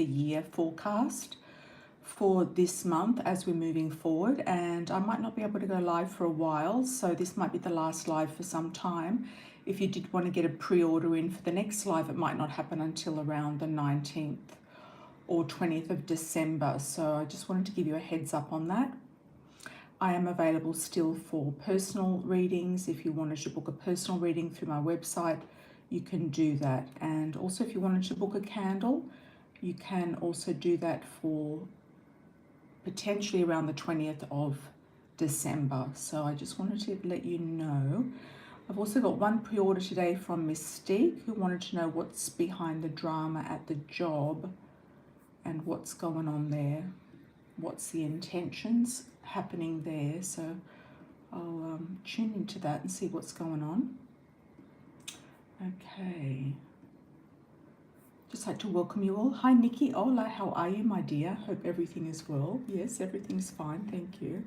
the year forecast for this month as we're moving forward, and I might not be able to go live for a while, so this might be the last live for some time. If you did want to get a pre-order in for the next live, it might not happen until around the 19th or 20th of December, so I just wanted to give you a heads up on that. I am available still for personal readings. If you wanted to book a personal reading through my website, you can do that. And also if you wanted to book a candle, you can also do that for potentially around the 20th of December. So I just wanted to let you know. I've also got one pre-order today from Mystique, who wanted to know what's behind the drama at the job and what's going on there. What's the intentions happening there? So I'll tune into that and see what's going on. Okay. Just like to welcome you all. Hi Nikki, hola, how are you, my dear? Hope everything is well. Yes, everything's fine, thank you.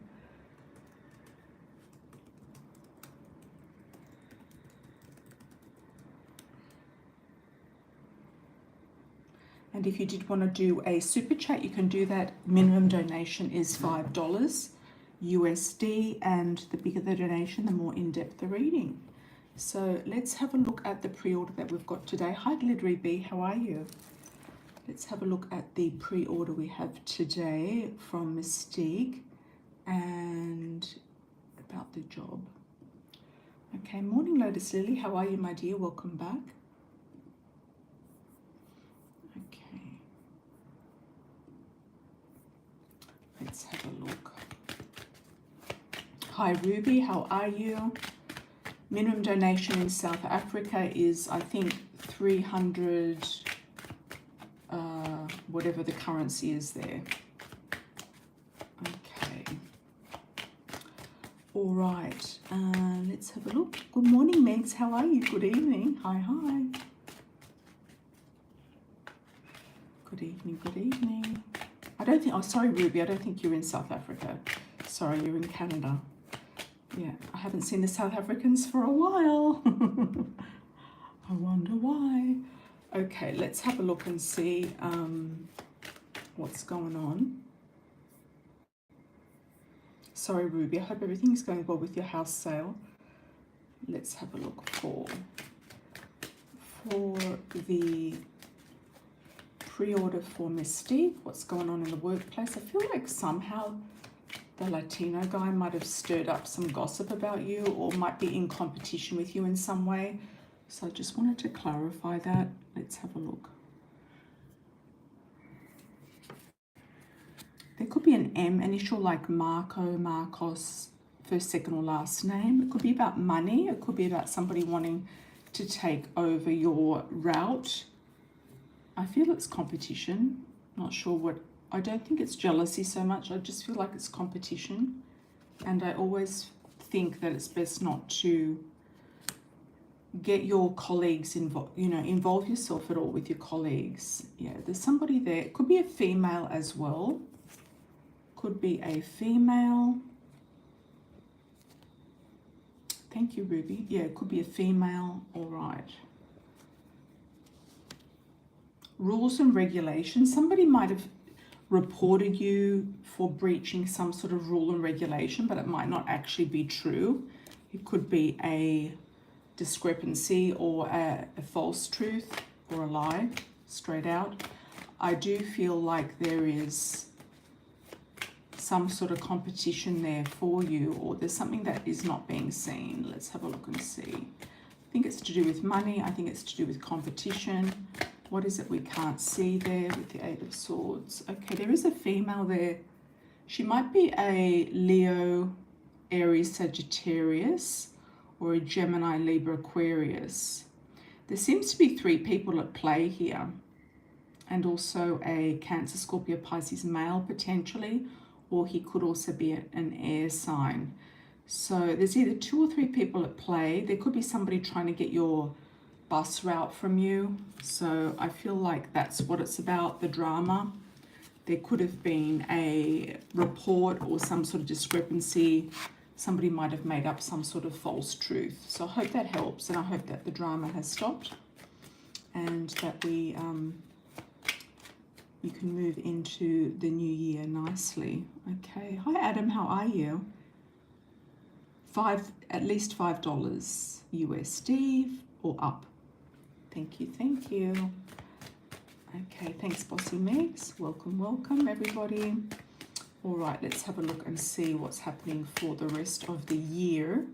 And if you did want to do a super chat, you can do that. Minimum donation is $5 USD, and the bigger the donation, the more in-depth the reading. So let's have a look at the pre-order that we've got today. Hi Glittery Bee, how are you? Let's have a look at the pre-order we have today from Mystique and about the job. Okay, morning Lotus Lily, how are you, my dear? Welcome back. Let's have a look. Hi Ruby, how are you? Minimum donation in South Africa is, I think, 300, whatever the currency is there. Okay. All right, let's have a look. Good morning, Megs, how are you? Good evening. Hi, hi. Good evening, good evening. I don't think, oh sorry Ruby, I don't think you're in South Africa. Sorry, you're in Canada. Yeah, I haven't seen the South Africans for a while. I wonder why. Okay, let's have a look and see what's going on. Sorry Ruby, I hope everything's going well with your house sale. Let's have a look for the pre-order for Mystique. What's going on in the workplace? I feel like somehow the Latino guy might have stirred up some gossip about you or might be in competition with you in some way. So I just wanted to clarify that. Let's have a look. There could be an M initial like Marco, Marcos, first, second or last name. It could be about money. It could be about somebody wanting to take over your route. I feel it's competition. Not sure what, I don't think it's jealousy so much. I just feel like it's competition. And I always think that it's best not to get your colleagues involved, you know, involve yourself at all with your colleagues. Yeah, there's somebody there. It could be a female as well. Could be a female. Thank you, Ruby. Yeah, it could be a female. All right. Rules and regulations. Somebody might have reported you for breaching some sort of rule and regulation, but it might not actually be true. It could be a discrepancy or a false truth or a lie, straight out. I do feel like there is some sort of competition there for you, or there's something that is not being seen. Let's have a look and see. I think it's to do with money. I think it's to do with competition. What is it we can't see there with the Eight of Swords? Okay, there is a female there. She might be a Leo, Aries, Sagittarius, or a Gemini, Libra, Aquarius. There seems to be 3 people at play here. And also a Cancer, Scorpio, Pisces male potentially, or he could also be an air sign. So there's either 2 or 3 people at play. There could be somebody trying to get your bus route from you. So I feel like that's what it's about, the drama. There could have been a report or some sort of discrepancy. Somebody might have made up some sort of false truth. So I hope that helps, and I hope that the drama has stopped and that we you can move into the new year nicely. Okay. Hi Adam, how are you? At least $5 USD or up. Thank you, thank you. Okay, thanks Bossy Megs. Welcome, welcome everybody. All right, let's have a look and see what's happening for the rest of the year.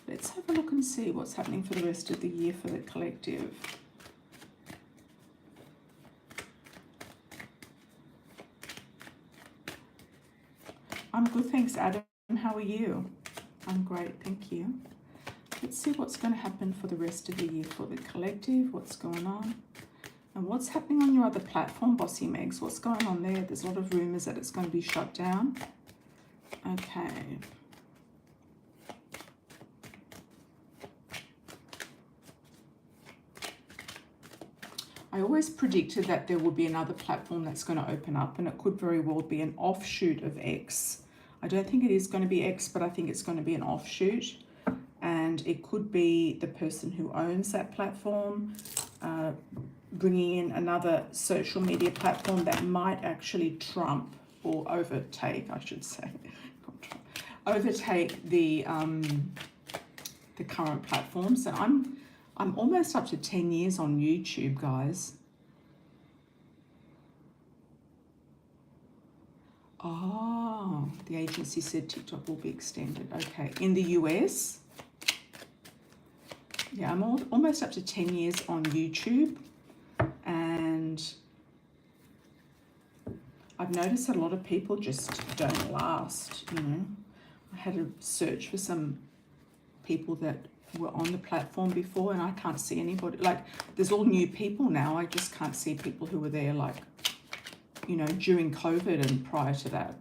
Let's have a look and see what's happening for the rest of the year for the collective. I'm good, thanks Adam. How are you? I'm great, thank you. Let's see what's going to happen for the rest of the year for the collective. What's going on? And what's happening on your other platform, Bossy Megs? What's going on there? There's a lot of rumors that it's going to be shut down. Okay. I always predicted that there would be another platform that's going to open up, and it could very well be an offshoot of X. I don't think it is going to be X, but I think it's going to be an offshoot. And it could be the person who owns that platform bringing in another social media platform that might actually trump or overtake, I should say, overtake the current platforms. And I'm almost up to 10 years on YouTube, guys. Oh, the agency said TikTok will be extended. Okay, in the US. Yeah, I'm almost up to 10 years on YouTube, and I've noticed that a lot of people just don't last, you know. I had to search for some people that were on the platform before, and I can't see anybody. Like, there's all new people now. I just can't see people who were there, like, you know, during COVID and prior to that.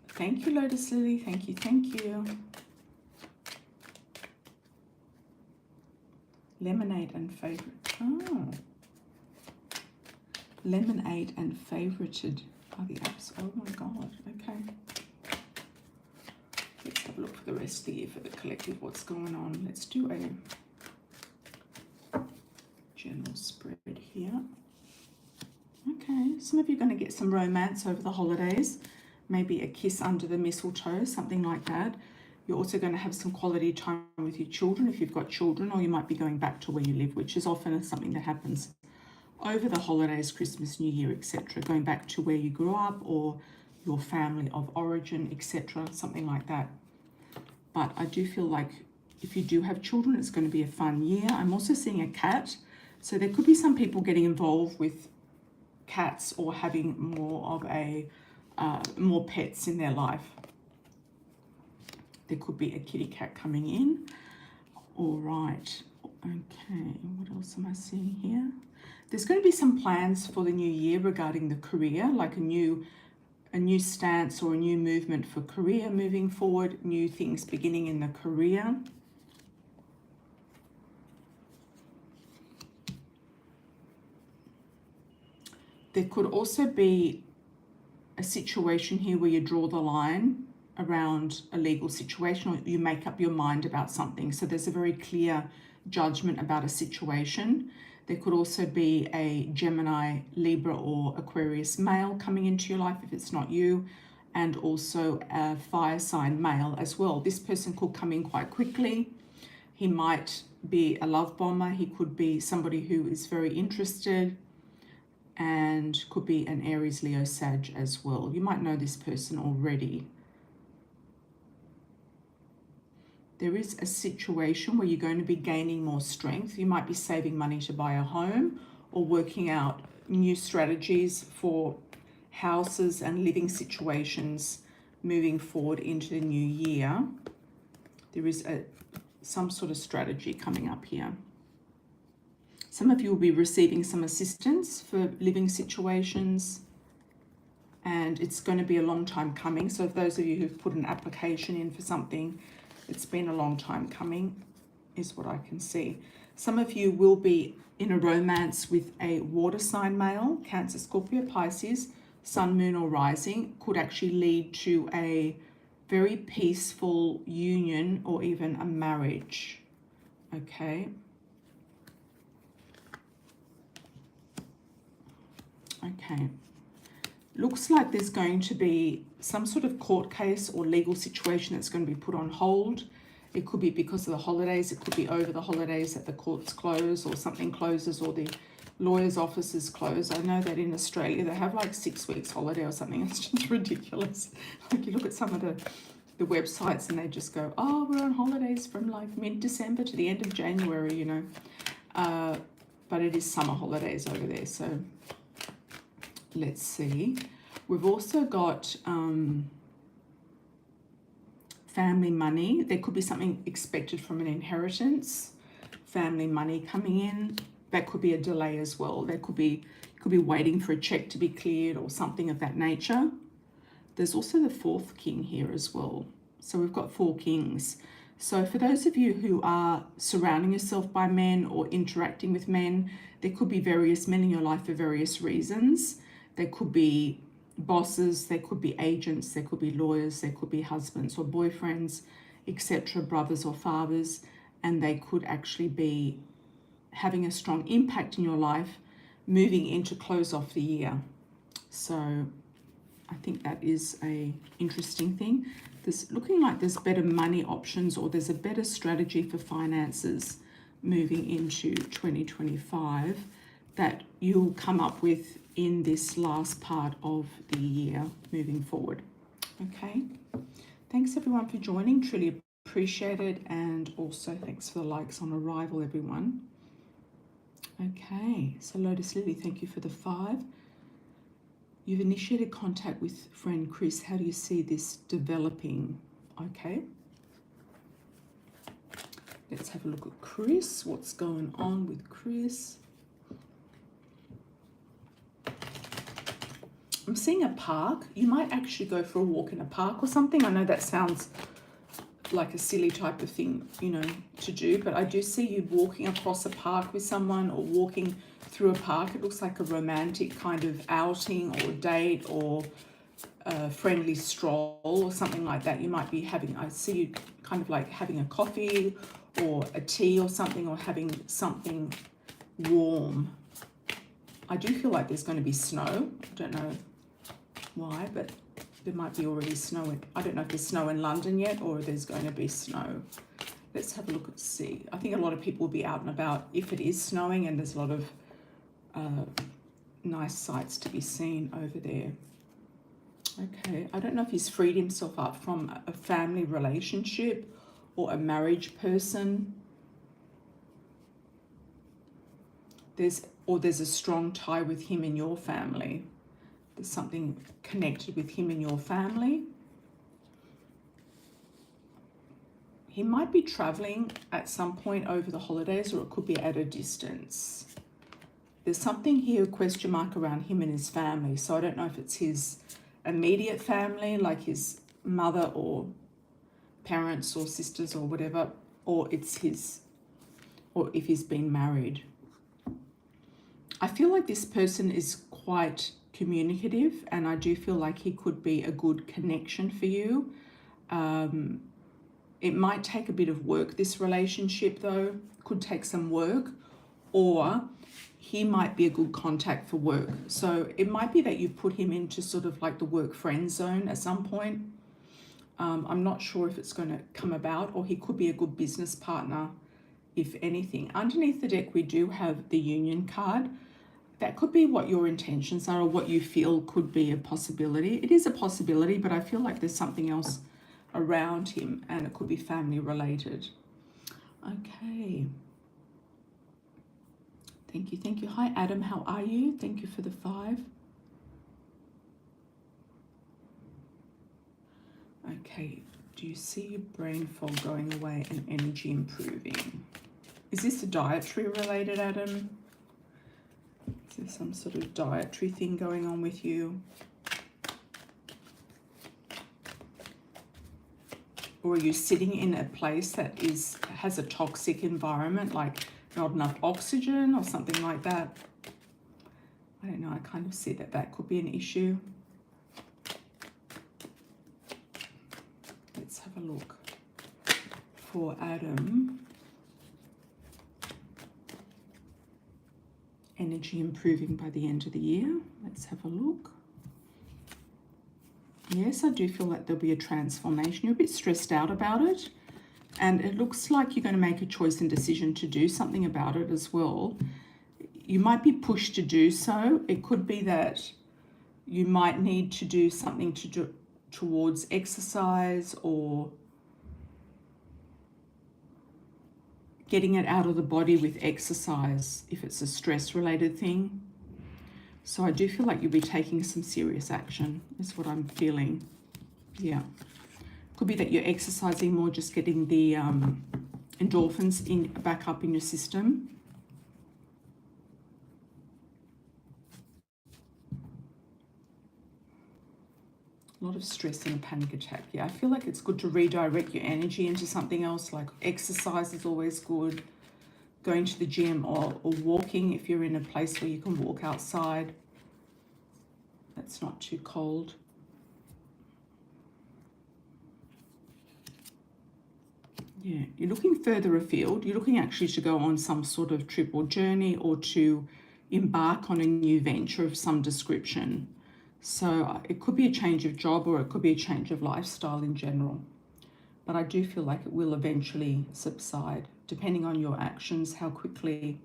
Thank you, Lotus Lily. Thank you, thank you. Lemonade and favorite. Oh. Lemonade and favorited are the apps. Oh my God. Okay. Let's have a look for the rest of the year for the collective. What's going on? Let's do a general spread here. Okay. Some of you are going to get some romance over the holidays. Maybe a kiss under the mistletoe, something like that. You're also going to have some quality time with your children if you've got children, or you might be going back to where you live, which is often something that happens over the holidays, Christmas, New Year, etc. Going back to where you grew up or your family of origin, etc. Something like that. But I do feel like if you do have children, it's going to be a fun year. I'm also seeing a cat. So there could be some people getting involved with cats or having more of a more pets in their life. There could be a kitty cat coming in. All right. Okay. What else am I seeing here? There's going to be some plans for the new year regarding the career, like a new stance or a new movement for career moving forward, new things beginning in the career. There could also be a situation here where you draw the line around a legal situation, or you make up your mind about something. So there's a very clear judgment about a situation. There could also be a Gemini, Libra, or Aquarius male coming into your life if it's not you, and also a fire sign male as well. This person could come in quite quickly. He might be a love bomber. He could be somebody who is very interested, and could be an Aries, Leo, Sag as well. You might know this person already. There is a situation where you're going to be gaining more strength. You might be saving money to buy a home or working out new strategies for houses and living situations moving forward into the new year. There is some sort of strategy coming up here. Some of you will be receiving some assistance for living situations, and it's going to be a long time coming. So if those of you who've put an application in for something, it's been a long time coming, is what I can see. Some of you will be in a romance with a water sign male, Cancer, Scorpio, Pisces, Sun, Moon, or Rising. Could actually lead to a very peaceful union or even a marriage. Okay. Okay. Looks like there's going to be some sort of court case or legal situation that's going to be put on hold. It could be because of the holidays. It could be over the holidays that the courts close or something closes or the lawyer's offices close. I know that in Australia they have like 6 weeks holiday or something. It's just ridiculous. Like you look at some of the websites and they just go, oh, we're on holidays from like mid-December to the end of January, you know. But it is summer holidays over there. So let's see. We've also got family money. There could be something expected from an inheritance. Family money coming in. That could be a delay as well. There could be waiting for a check to be cleared or something of that nature. There's also the 4th king here as well. So we've got 4 kings. So for those of you who are surrounding yourself by men or interacting with men, there could be various men in your life for various reasons. There could be bosses, there could be agents, there could be lawyers, there could be husbands or boyfriends, etc., brothers or fathers, and they could actually be having a strong impact in your life moving into close off the year. So I think that is a interesting thing. There's looking like there's better money options or there's a better strategy for finances moving into 2025 that you'll come up with in this last part of the year moving forward. Okay. Thanks everyone for joining. Truly appreciate it. And also thanks for the likes on arrival, everyone. Okay. So Lotus Lily, thank you for the 5. You've initiated contact with friend Chris. How do you see this developing? Okay. Let's have a look at Chris. What's going on with Chris? I'm seeing a park. You might actually go for a walk in a park or something. I know that sounds like a silly type of thing, you know, to do, but I do see you walking across a park with someone or walking through a park. It looks like a romantic kind of outing or date or a friendly stroll or something like that. You might be having, I see you kind of like having a coffee or a tea or something, or having something warm. I do feel like there's going to be snow. I don't know why, but there might be already snow. I don't know if there's snow in London yet or there's going to be snow. Let's have a look and see. I think a lot of people will be out and about if it is snowing, and there's a lot of nice sights to be seen over there. Okay, I don't know if he's freed himself up from a family relationship or a marriage person. There's a strong tie with him in your family. There's something connected with him in your family. He might be traveling at some point over the holidays, or it could be at a distance. There's something here, question mark, around him and his family. So I don't know if it's his immediate family, like his mother or parents or sisters or whatever, or it's his, or if he's been married. I feel like this person is quite communicative, and I do feel like he could be a good connection for you. It might take a bit of work, this relationship though, could take some work, or he might be a good contact for work. So it might be that you put him into sort of like the work friend zone at some point. I'm not sure if it's going to come about, or he could be a good business partner, if anything. Underneath the deck, we do have the Union card. That could be what your intentions are or what you feel could be a possibility. It is a possibility, but I feel like there's something else around him, and it could be family related. Okay. Thank you, thank you. Hi, Adam, how are you? Thank you for the 5. Okay, do you see your brain fog going away and energy improving? Is this a dietary related, Adam? Is there some sort of dietary thing going on with you? Or are you sitting in a place that has a toxic environment, like not enough oxygen or something like that? I don't know, I kind of see that could be an issue. Let's have a look for Adam. energy improving by the end of the year. Let's have a look. Yes, I do feel like there'll be a transformation. You're a bit stressed out about it, and it looks like you're going to make a choice and decision to do something about it as well. You might be pushed to do so. It could be that you might need to do something towards exercise or getting it out of the body with exercise if it's a stress-related thing. So I do feel like you'll be taking some serious action, is what I'm feeling. Yeah. Could be that you're exercising more, just getting the endorphins back up in your system. A lot of stress and a panic attack. Yeah, I feel like it's good to redirect your energy into something else, like exercise is always good. Going to the gym or walking if you're in a place where you can walk outside. That's not too cold. Yeah, you're looking further afield. You're looking actually to go on some sort of trip or journey, or to embark on a new venture of some description. So it could be a change of job, or it could be a change of lifestyle in general. But I do feel like it will eventually subside, depending on your actions, how quickly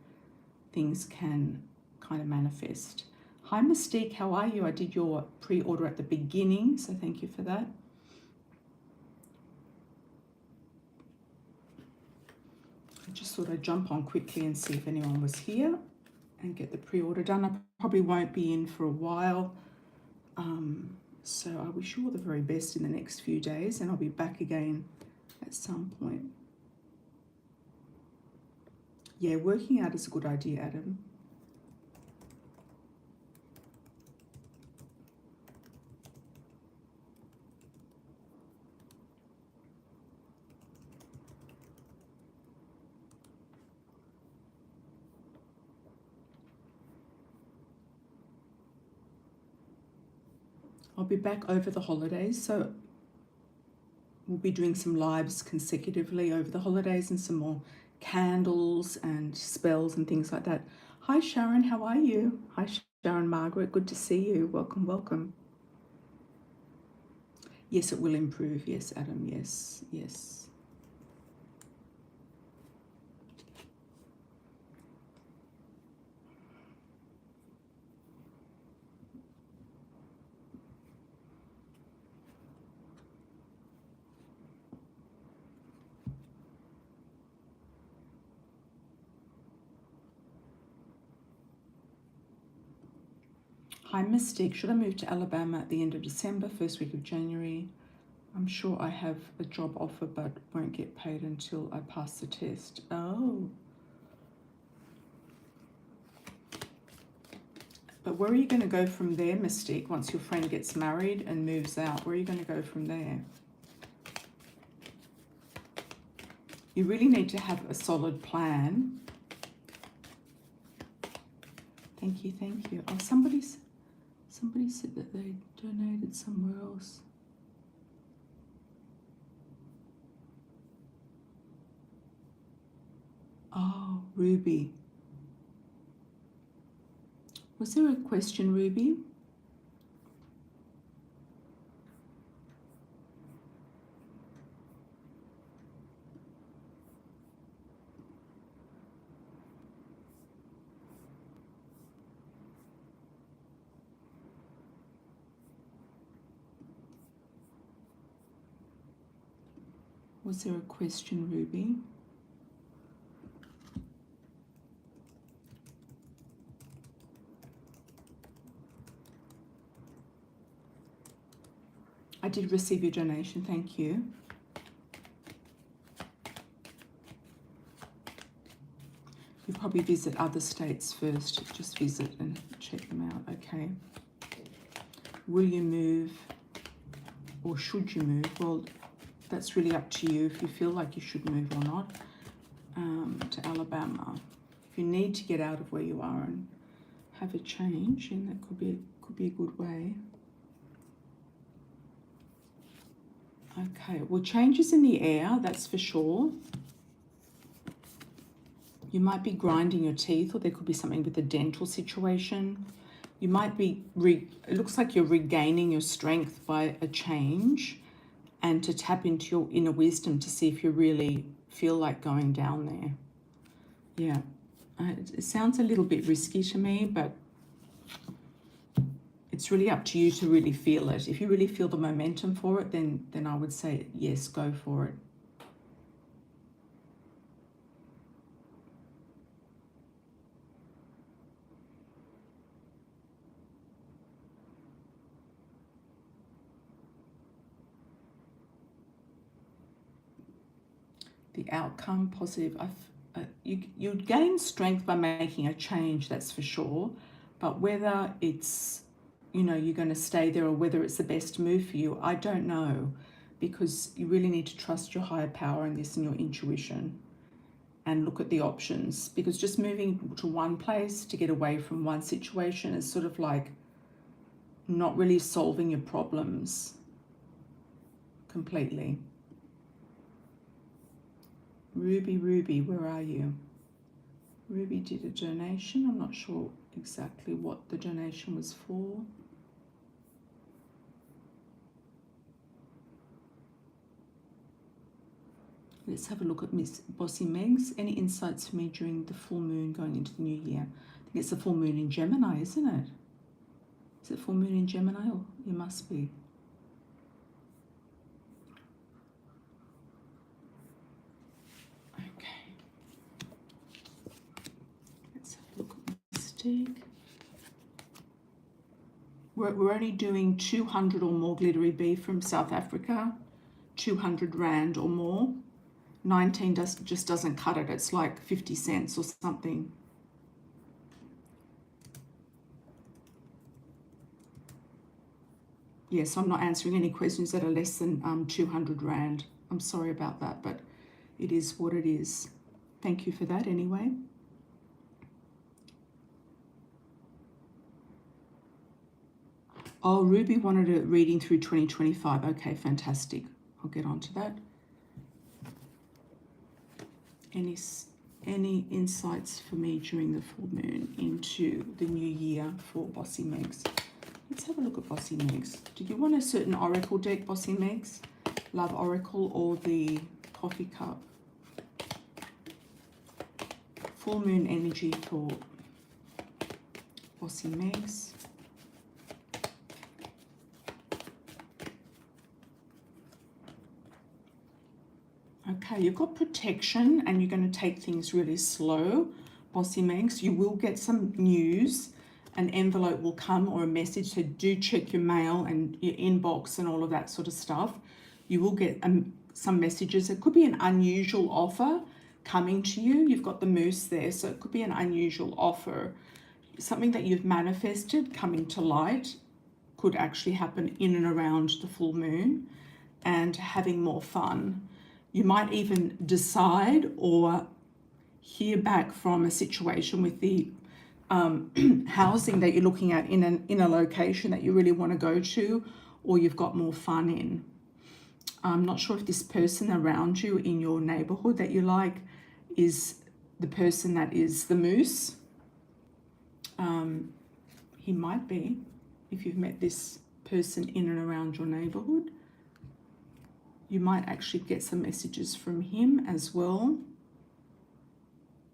things can kind of manifest. Hi Mystique, how are you? I did your pre-order at the beginning, so thank you for that. I just thought I'd jump on quickly and see if anyone was here and get the pre-order done. I probably won't be in for a while. So I wish you all the very best in the next few days, and I'll be back again at some point. Yeah, working out is a good idea, Adam. I'll be back over the holidays, so we'll be doing some lives consecutively over the holidays and some more candles and spells and things like that. Hi Sharon, how are you? Hi Sharon Margaret, good to see you. Welcome, welcome. Yes, it will improve. Yes, Adam, yes, yes. Hi Mystique, should I move to Alabama at the end of December, first week of January? I'm sure I have a job offer but won't get paid until I pass the test. Oh. But where are you going to go from there, Mystique, once your friend gets married and moves out? Where are you going to go from there? You really need to have a solid plan. Thank you, thank you. Oh, somebody said that they donated somewhere else. Oh, Ruby. Was there a question, Ruby? Was there a question, Ruby? I did receive your donation, thank you. You probably visit other states first, just visit and check them out, okay? Will you move or should you move? Well, that's really up to you if you feel like you should move or not, to Alabama. If you need to get out of where you are and have a change, and that could be a good way. Okay, well, changes in the air, that's for sure. You might be grinding your teeth, or there could be something with a dental situation. You might be, it looks like you're regaining your strength by a change, and to tap into your inner wisdom to see if you really feel like going down there. Yeah, it sounds a little bit risky to me, but it's really up to you to really feel it. If you really feel the momentum for it, then I would say yes, go for it. The outcome positive. You gain strength by making a change, that's for sure. But whether it's, you know, you're going to stay there or whether it's the best move for you, I don't know, because you really need to trust your higher power in this and your intuition, and look at the options, because just moving to one place to get away from one situation is sort of like not really solving your problems completely. Ruby, where are you? Ruby did a donation. I'm not sure exactly what the donation was for. Let's have a look at Miss Bossy Megs. Any insights for me during the full moon going into the new year? I think it's the full moon in Gemini, isn't it? Is it full moon in Gemini? Or it must be. Okay. Let's have a look at Mystique. We're only doing 200 or more glittery beef from South Africa. 200 Rand or more. 19 just doesn't cut it. It's like 50 cents or something. Yes, I'm not answering any questions that are less than 200 Rand. I'm sorry about that, but it is what it is. Thank you for that anyway. Oh, Ruby wanted a reading through 2025. Okay, fantastic. I'll get on to that. Any insights for me during the full moon into the new year for Bossy Megs? Let's have a look at Bossy Megs. Did you want a certain oracle deck, Bossy Megs? Love Oracle or the Coffee Cup? Full moon energy for Bossy Megs. Okay, you've got protection and you're going to take things really slow, Bossy Megs. You will get some news. An envelope will come or a message, so do check your mail and your inbox and all of that sort of stuff. You will get some messages. It could be an unusual offer coming to you. You've got the moose there, so it could be an unusual offer. Something that you've manifested coming to light could actually happen in and around the full moon, and having more fun. You might even decide or hear back from a situation with the housing that you're looking at in a location that you really want to go to, or you've got more fun in. I'm not sure if this person around you in your neighborhood that you like is the person that is the moose. He might be, if you've met this person in and around your neighborhood. You might actually get some messages from him as well.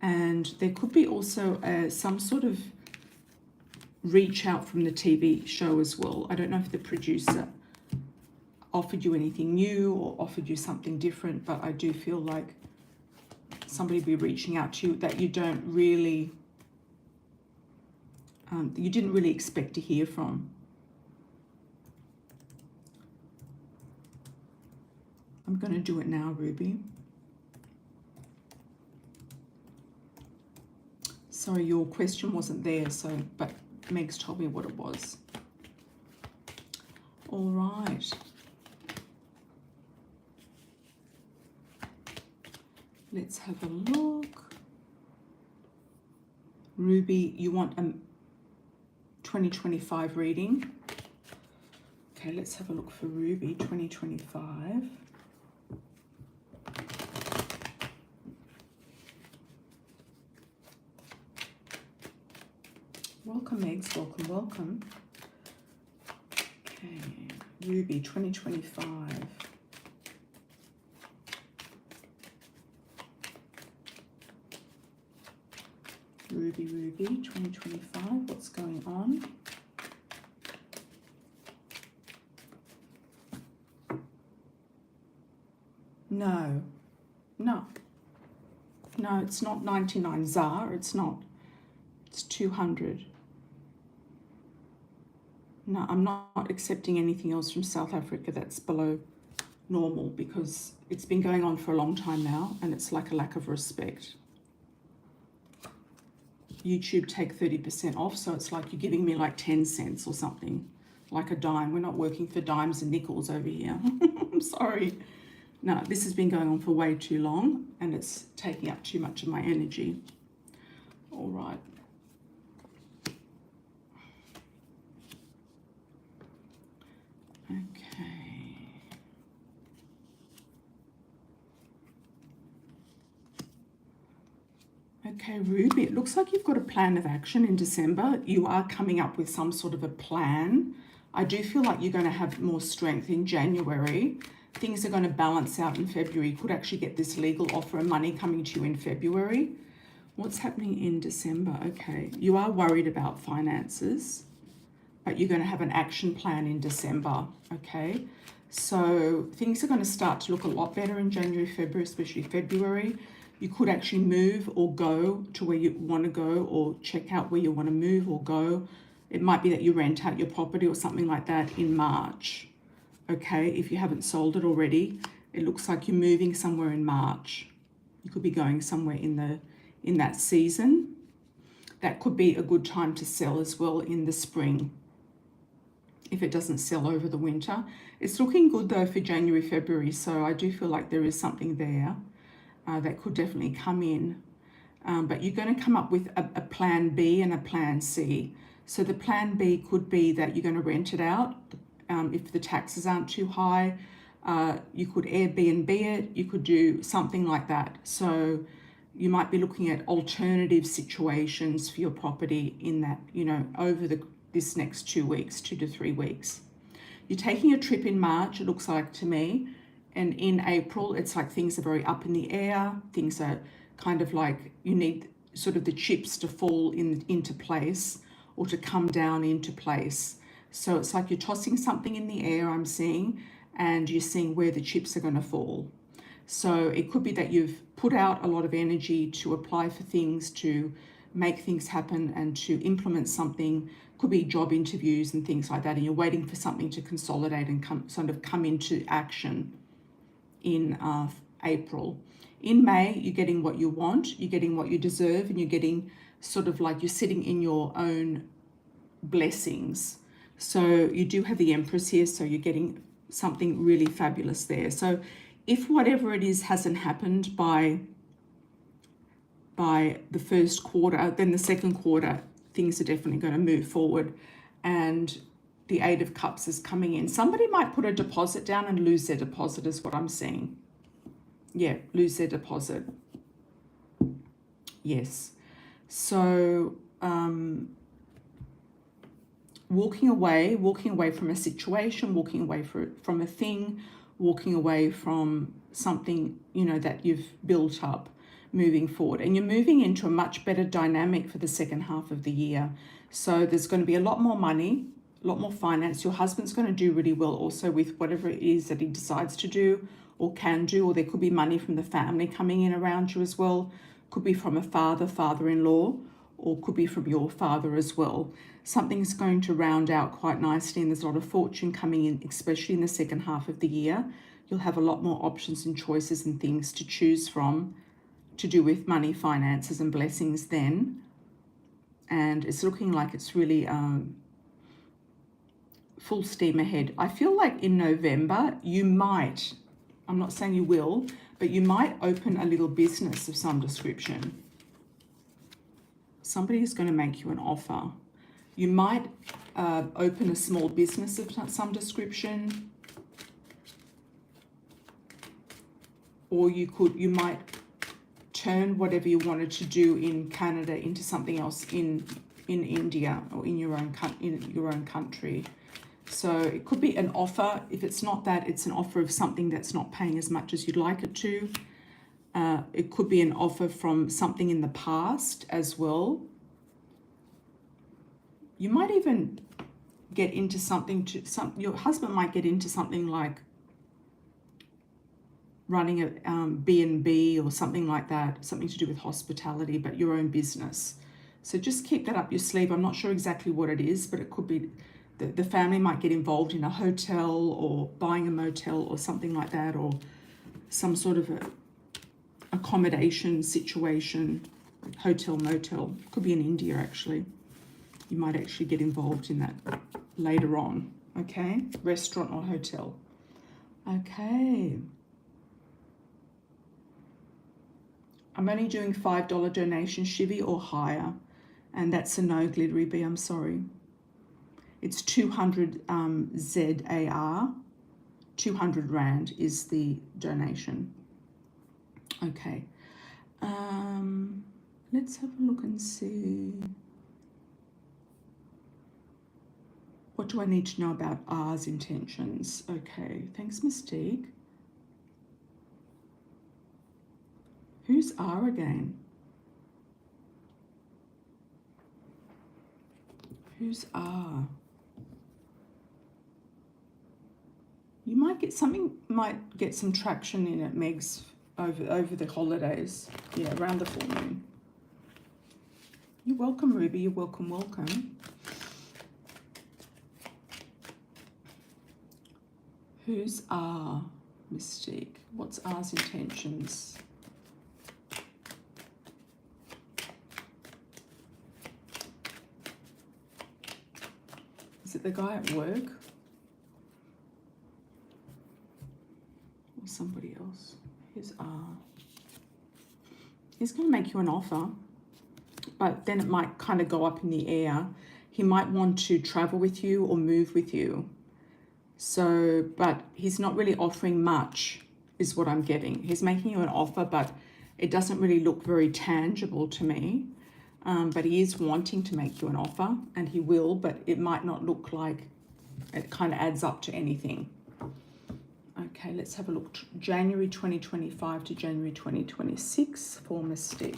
And there could be also some sort of reach out from the TV show as well. I don't know if the producer offered you anything new or offered you something different, but I do feel like somebody will be reaching out to you that you don't really, you didn't really expect to hear from. I'm going to do it now, Ruby. Sorry, your question wasn't there, but Meg's told me what it was. All right. Let's have a look. Ruby, you want a 2025 reading? Okay, let's have a look for Ruby 2025. Welcome, Eggs. Welcome, welcome. Okay, Ruby 2025. Ruby 2025. What's going on? No, no, no, it's not 99 ZAR. It's not. It's 200. No, I'm not accepting anything else from South Africa that's below normal, because it's been going on for a long time now and it's like a lack of respect. YouTube take 30% off, so it's like you're giving me like 10 cents or something, like a dime. We're not working for dimes and nickels over here. I'm sorry. No, this has been going on for way too long and it's taking up too much of my energy. All right. Okay. Okay, Ruby, it looks like you've got a plan of action in December. You are coming up with some sort of a plan. I do feel like you're going to have more strength in January. Things are going to balance out in February. You could actually get this legal offer of money coming to you in February. What's happening in December? Okay, you are worried about finances, but you're going to have an action plan in December, okay? So things are going to start to look a lot better in January, February, especially February. You could actually move or go to where you want to go, or check out where you want to move or go. It might be that you rent out your property or something like that in March, okay? If you haven't sold it already, it looks like you're moving somewhere in March. You could be going somewhere in that season. That could be a good time to sell as well in the spring, if it doesn't sell over the winter. It's looking good though for January, February, so I do feel like there is something there that could definitely come in. But you're going to come up with a plan B and a plan C. So the plan B could be that you're going to rent it out if the taxes aren't too high. You could Airbnb it, you could do something like that. So you might be looking at alternative situations for your property in that, you know, over this next 2 weeks, 2 to 3 weeks. You're taking a trip in March, it looks like to me. And in April, it's like things are very up in the air. Things are kind of like you need sort of the chips to fall into place or to come down into place. So it's like you're tossing something in the air, I'm seeing, and you're seeing where the chips are going to fall. So it could be that you've put out a lot of energy to apply for things, to make things happen and to implement something. Could be job interviews and things like that, and you're waiting for something to consolidate and come into action in April. In May, you're getting what you want, you're getting what you deserve, and you're getting sort of like you're sitting in your own blessings. So you do have the Empress here, so you're getting something really fabulous there. So if whatever it is hasn't happened by the first quarter, then the second quarter, things are definitely going to move forward. And the Eight of Cups is coming in. Somebody might put a deposit down and lose their deposit is what I'm seeing. Yeah, lose their deposit. Yes. So walking away from a situation, walking away from a thing, walking away from something, you know, that you've built up, moving forward. And you're moving into a much better dynamic for the second half of the year. So there's going to be a lot more money, a lot more finance. Your husband's going to do really well also with whatever it is that he decides to do or can do, or there could be money from the family coming in around you as well. Could be from a father-in-law, or could be from your father as well. Something's going to round out quite nicely, and there's a lot of fortune coming in, especially in the second half of the year. You'll have a lot more options and choices and things to choose from to do with money, finances, and blessings then. And it's looking like it's really full steam ahead. I feel like in November, you might, I'm not saying you will, but you might open a little business of some description. Somebody is going to make you an offer. You might open a small business of some description, or you might turn whatever you wanted to do in Canada into something else in in India or in your own country. So it could be an offer. If it's not that, it's an offer of something that's not paying as much as you'd like it to. It could be an offer from something in the past as well. You might even get into something your husband might get into something like running a B&B or something like that, something to do with hospitality, but your own business. So just keep that up your sleeve. I'm not sure exactly what it is, but it could be the family might get involved in a hotel or buying a motel or something like that, or some sort of a accommodation situation, hotel, motel. Could be in India actually. You might actually get involved in that later on, okay? Restaurant or hotel. Okay. I'm only doing $5 donation, Shivi, or higher. And that's a no, Glittery B, I'm sorry. It's 200 ZAR. 200 Rand is the donation. Okay. Let's have a look and see. What do I need to know about R's intentions? Okay, thanks, Mystique. Who's R again? Who's R? You might get some traction in at Meg's over the holidays. Yeah, around the full moon. You're welcome, Ruby. You're welcome, welcome. Who's R, Mystique? What's R's intentions? Is it the guy at work? Or somebody else? Who's R? He's going to make you an offer, but then it might kind of go up in the air. He might want to travel with you or move with you. So, but he's not really offering much, is what I'm getting. He's making you an offer, but it doesn't really look very tangible to me. But he is wanting to make you an offer, and he will, but it might not look like it kind of adds up to anything. Okay, let's have a look. January 2025 to January 2026 for Mystique.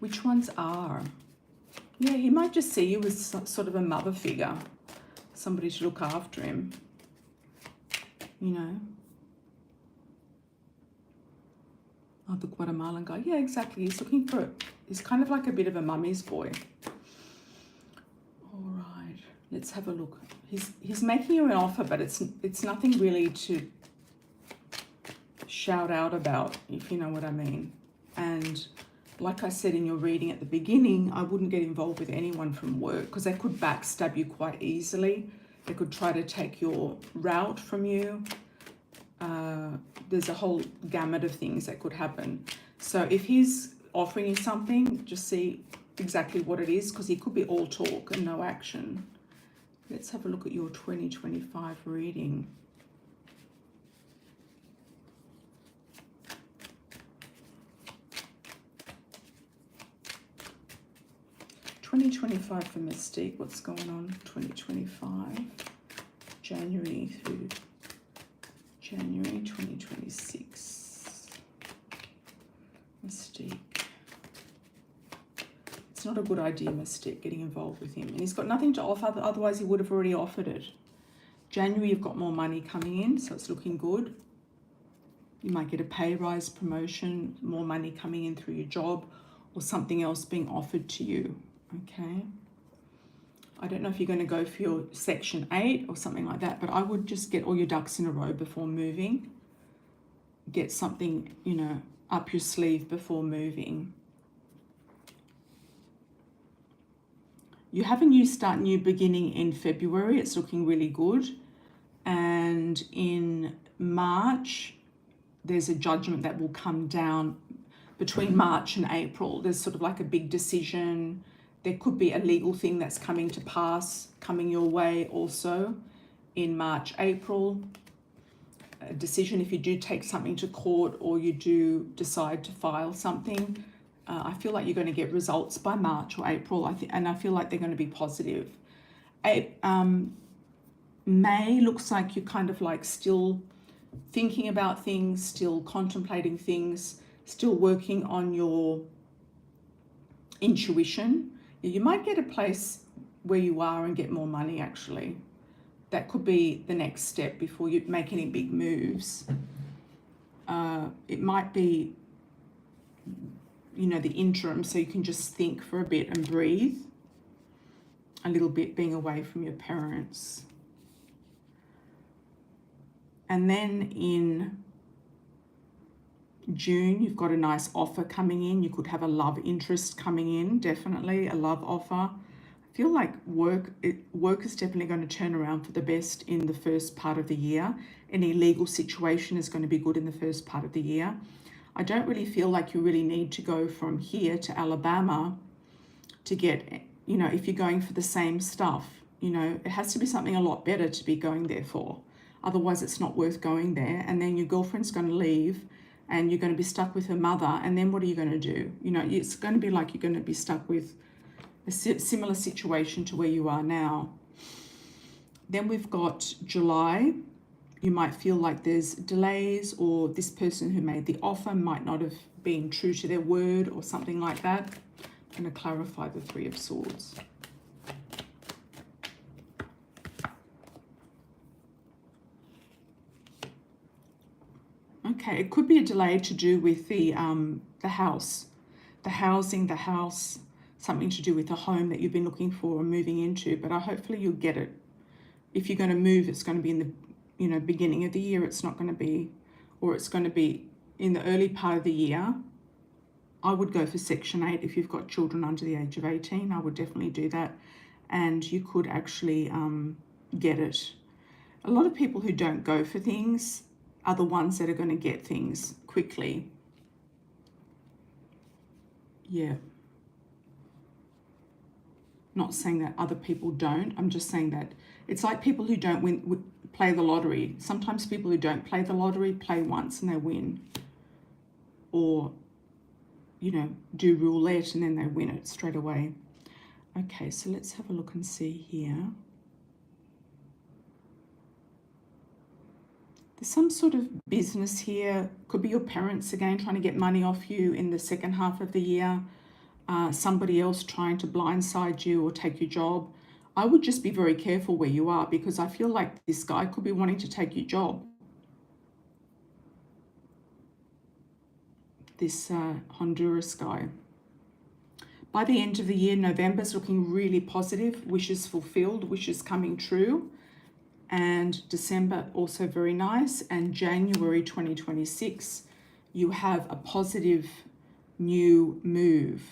Which ones are? Yeah, he might just see you as sort of a mother figure, somebody to look after him, you know. Oh, the Guatemalan guy. Yeah, exactly. He's looking for, he's kind of like a bit of a mummy's boy. All right, let's have a look. He's making you an offer, but it's nothing really to shout out about, if you know what I mean. And like I said in your reading at the beginning, I wouldn't get involved with anyone from work because they could backstab you quite easily. They could try to take your route from you. There's a whole gamut of things that could happen. So if he's offering you something, just see exactly what it is, because he could be all talk and no action. Let's have a look at your 2025 reading. For Mystique, what's going on? 2025, January through January 2026. Mystique. It's not a good idea, Mystique, getting involved with him. And he's got nothing to offer, otherwise he would have already offered it. January, you've got more money coming in, so it's looking good. You might get a pay rise, promotion, more money coming in through your job, or something else being offered to you. Okay, I don't know if you're going to go for your Section 8 or something like that, but I would just get all your ducks in a row before moving. Get something, you know, up your sleeve before moving. You have a new start, new beginning in February. It's looking really good. And in March, there's a judgment that will come down between March and April. There's sort of like a big decision. There could be a legal thing that's coming to pass, coming your way also in March, April. a decision if you do take something to court or you do decide to file something. I feel like you're going to get results by March or April, and I feel like they're going to be positive. May looks like you're kind of like still thinking about things, still contemplating things, still working on your intuition. You might get a place where you are and get more money, actually. That could be the next step before you make any big moves. It might be, you know, the interim, so you can just think for a bit and breathe a little bit, being away from your parents. And then in June, you've got a nice offer coming in. You could have a love interest coming in, definitely a love offer. I feel like work is definitely going to turn around for the best in the first part of the year. Any legal situation is going to be good in the first part of the year. I don't really feel like you really need to go from here to Alabama to get, you know, if you're going for the same stuff, you know, it has to be something a lot better to be going there for. Otherwise, it's not worth going there. And then your girlfriend's going to leave and you're going to be stuck with her mother. And then what are you going to do? You know, it's going to be like you're going to be stuck with a similar situation to where you are now. Then we've got July. You might feel like there's delays, or this person who made the offer might not have been true to their word or something like that. I'm going to clarify the Three of Swords. Okay, it could be a delay to do with the house, the housing, the house, something to do with a home that you've been looking for or moving into, but hopefully you'll get it. If you're going to move, it's going to be in the, you know, beginning of the year. It's not going to be, or it's going to be in the early part of the year. I would go for Section 8 if you've got children under the age of 18. I would definitely do that, and you could actually get it. A lot of people who don't go for things are the ones that are going to get things quickly. Yeah. Not saying that other people don't. I'm just saying that it's like people who don't play the lottery. Sometimes people who don't play the lottery play once and they win. Or, you know, do roulette and then they win it straight away. Okay, so let's have a look and see here. There's some sort of business here. Could be your parents again trying to get money off you in the second half of the year. Somebody else trying to blindside you or take your job. I would just be very careful where you are, because I feel like this guy could be wanting to take your job. This Honduras guy. By the end of the year, November's looking really positive. Wishes fulfilled, wishes coming true. And December also very nice. And January 2026, you have a positive new move.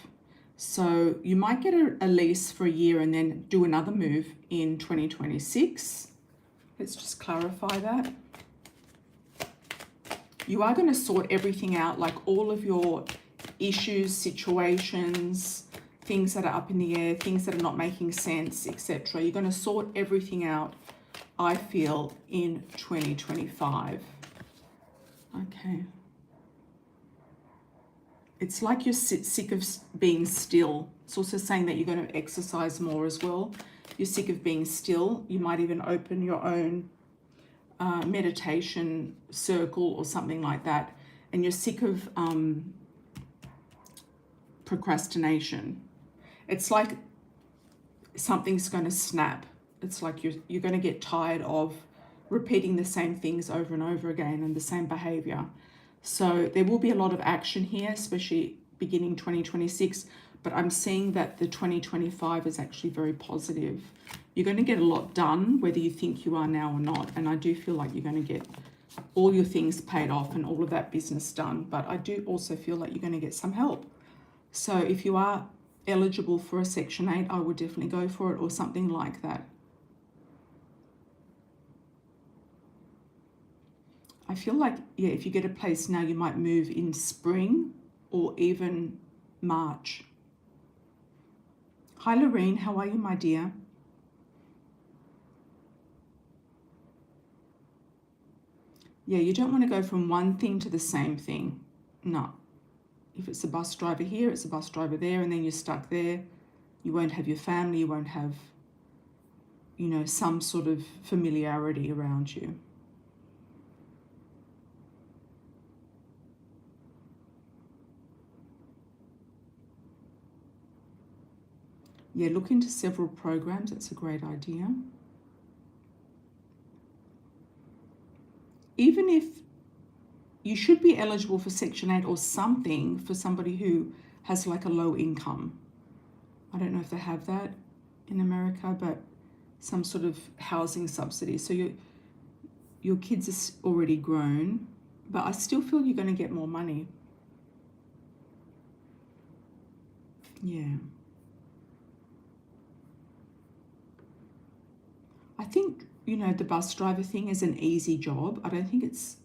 So you might get a lease for a year and then do another move in 2026. Let's just clarify that. You are going to sort everything out, like all of your issues, situations, things that are up in the air, things that are not making sense, etc. You're going to sort everything out, I feel, in 2025. Okay. It's like you're sick of being still. It's also saying that you're going to exercise more as well. You're sick of being still. You might even open your own meditation circle or something like that. And you're sick of procrastination. It's like something's going to snap. It's like you're going to get tired of repeating the same things over and over again and the same behavior. So there will be a lot of action here, especially beginning 2026. But I'm seeing that the 2025 is actually very positive. You're going to get a lot done, whether you think you are now or not. And I do feel like you're going to get all your things paid off and all of that business done. But I do also feel like you're going to get some help. So if you are eligible for a Section 8, I would definitely go for it, or something like that. I feel like, yeah, if you get a place now, you might move in spring or even March. Hi, Lorraine. How are you, my dear? Yeah, you don't want to go from one thing to the same thing. No. If it's a bus driver here, it's a bus driver there, and then you're stuck there. You won't have your family, you won't have, you know, some sort of familiarity around you. Yeah, look into several programs. That's a great idea. Even if you should be eligible for Section 8 or something for somebody who has like a low income. I don't know if they have that in America, but some sort of housing subsidy. So your kids are already grown, but I still feel you're going to get more money. Yeah. I think, you know, the bus driver thing is an easy job. I don't think it's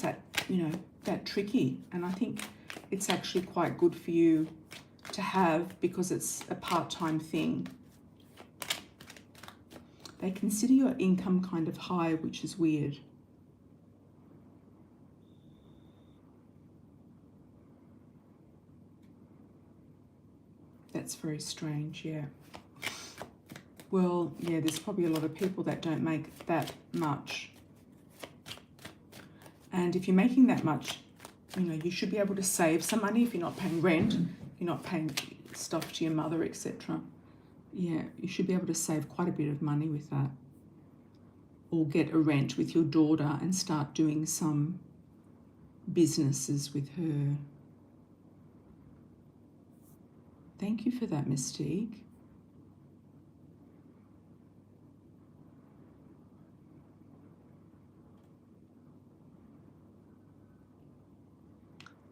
that, you know, that tricky. And I think it's actually quite good for you to have because it's a part-time thing. They consider your income kind of high, which is weird. That's very strange, yeah. Well, yeah, there's probably a lot of people that don't make that much. And if you're making that much, you know, you should be able to save some money if you're not paying rent, you're not paying stuff to your mother, etc. Yeah, you should be able to save quite a bit of money with that. Or get a rent with your daughter and start doing some businesses with her. Thank you for that, Mystique.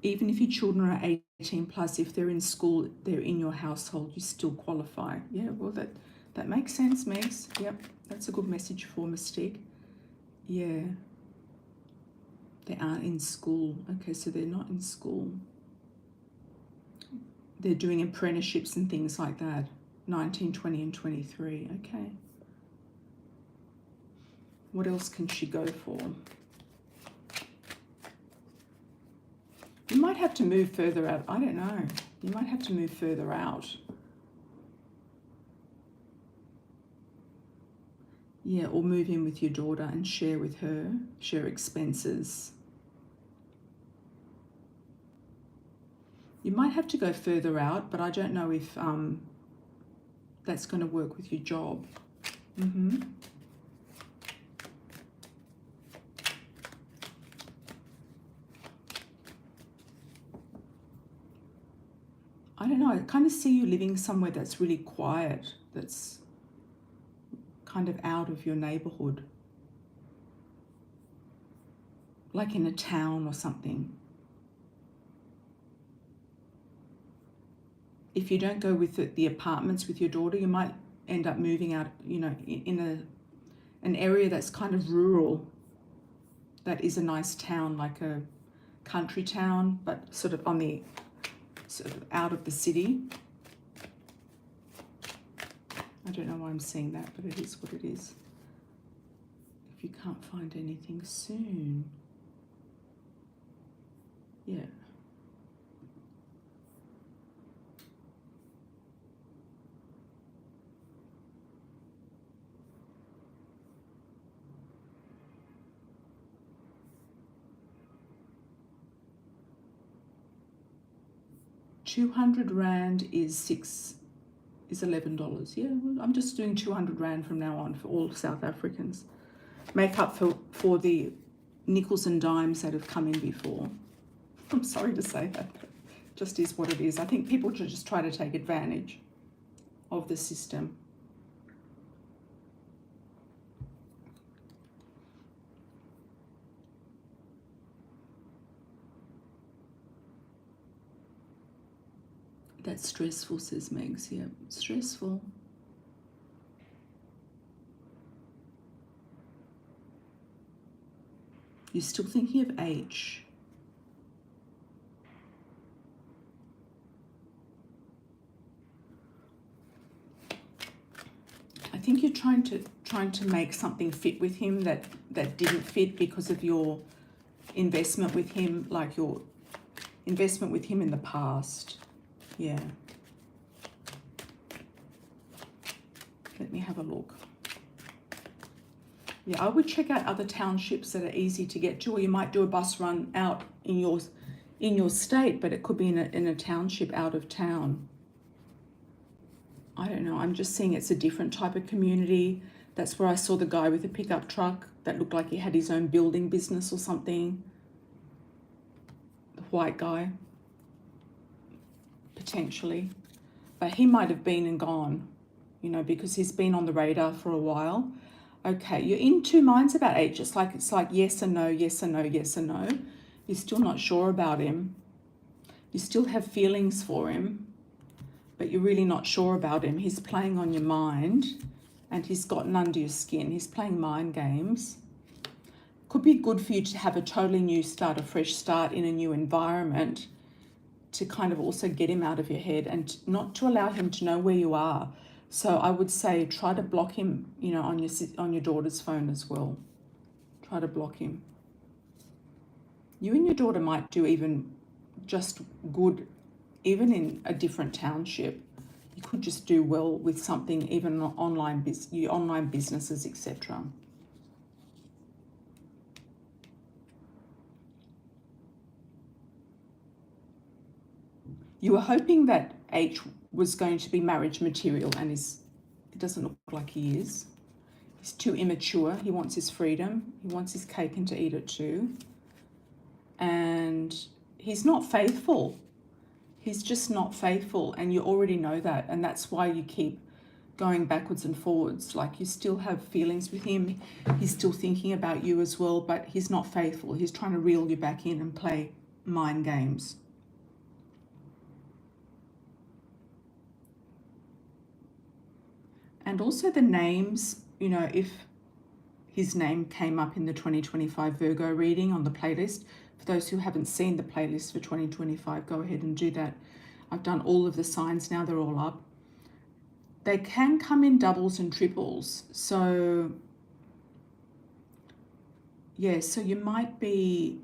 Even if your children are 18 plus, if they're in school, they're in your household, you still qualify. Yeah, well, that makes sense, Megs. Yep, that's a good message for Mystique. Yeah. They aren't in school. Okay, so they're not in school. They're doing apprenticeships and things like that. 19, 20, and 23. Okay. What else can she go for? You might have to move further out. I don't know. You might have to move further out. Yeah, or move in with your daughter and share with her, share expenses. You might have to go further out, but I don't know if that's going to work with your job. I don't know, I kind of see you living somewhere that's really quiet, that's kind of out of your neighborhood. Like in a town or something. If you don't go with the apartments with your daughter, you might end up moving out, you know, in an area that's kind of rural, that is a nice town, like a country town, but sort of on the, sort of out of the city. I don't know why I'm saying that, but it is what it is. If you can't find anything soon. Yeah. R200 is $11. Yeah, well, I'm just doing R200 from now on for all South Africans. Make up for the nickels and dimes that have come in before. I'm sorry to say that, but it just is what it is. I think people should just try to take advantage of the system. That's stressful, says Megs. Yeah, stressful. You're still thinking of H. I think you're trying trying to make something fit with him that didn't fit because of your investment with him, like your investment with him in the past. Yeah. Let me have a look. Yeah, I would check out other townships that are easy to get to, or you might do a bus run out in your state, but it could be in a township out of town. I don't know. I'm just seeing it's a different type of community. That's where I saw the guy with the pickup truck that looked like he had his own building business or something. The white guy, potentially. But he might have been and gone, you know, because he's been on the radar for a while. Okay, you're in two minds about H. It's like yes and no, yes and no, yes and no. You're still not sure about him. You still have feelings for him, but you're really not sure about him. He's playing on your mind and he's gotten under your skin. He's playing mind games. Could be good for you to have a totally new start, a fresh start in a new environment, to kind of also get him out of your head and not to allow him to know where you are. So I would say try to block him, you know, on your daughter's phone as well. Try to block him. You and your daughter might do even just good, even in a different township. You could just do well with something, even online businesses, etc. You were hoping that H was going to be marriage material, and it doesn't look like he is. He's too immature. He wants his freedom. He wants his cake and to eat it too. And he's not faithful. He's just not faithful, and you already know that, and that's why you keep going backwards and forwards. Like, you still have feelings with him. He's still thinking about you as well, but he's not faithful. He's trying to reel you back in and play mind games. And also the names, you know, if his name came up in the 2025 Virgo reading on the playlist, for those who haven't seen the playlist for 2025, go ahead and do that. I've done all of the signs now, they're all up. They can come in doubles and triples. So, yeah, so you might be,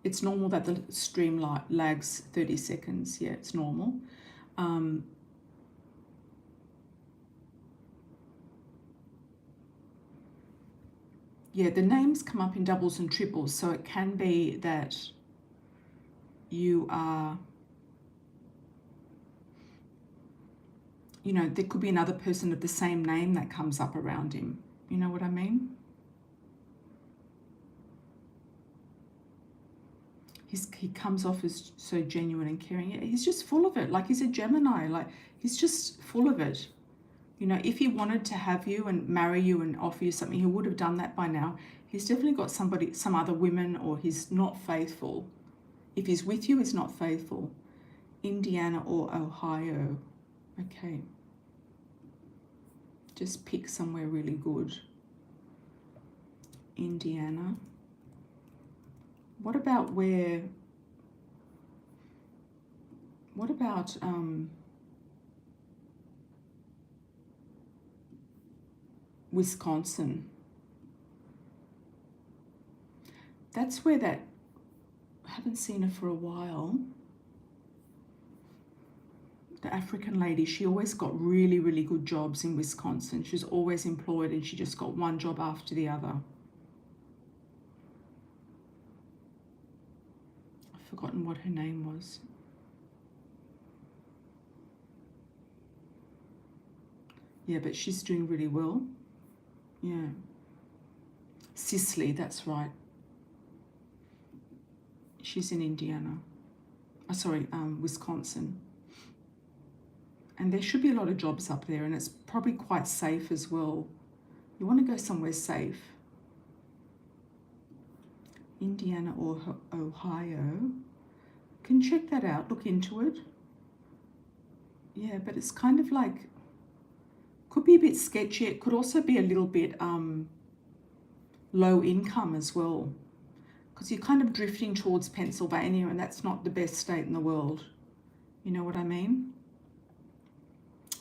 it's normal that the stream lags 30 seconds. Yeah, it's normal. Yeah, the names come up in doubles and triples, so it can be that you are, you know, there could be another person of the same name that comes up around him. You know what I mean? He comes off as so genuine and caring. He's just full of it. Like, he's a Gemini. Like, he's just full of it. You know, if he wanted to have you and marry you and offer you something, he would have done that by now. He's definitely got some other women, or he's not faithful. If he's with you, he's not faithful. Indiana or Ohio. Okay. Just pick somewhere really good. Indiana. What about Wisconsin? That's where I haven't seen her for a while. The African lady, she always got really, really good jobs in Wisconsin. She was always employed, and she just got one job after the other. I've forgotten what her name was. Yeah, but she's doing really well. Yeah. Cicely, that's right. She's in Indiana. Wisconsin. And there should be a lot of jobs up there, and it's probably quite safe as well. You want to go somewhere safe. Indiana or Ohio. You can check that out, look into it. Yeah, but it's kind of like, could be a bit sketchy. It could also be a little bit low income as well, because you're kind of drifting towards Pennsylvania, and that's not the best state in the world. You know what I mean?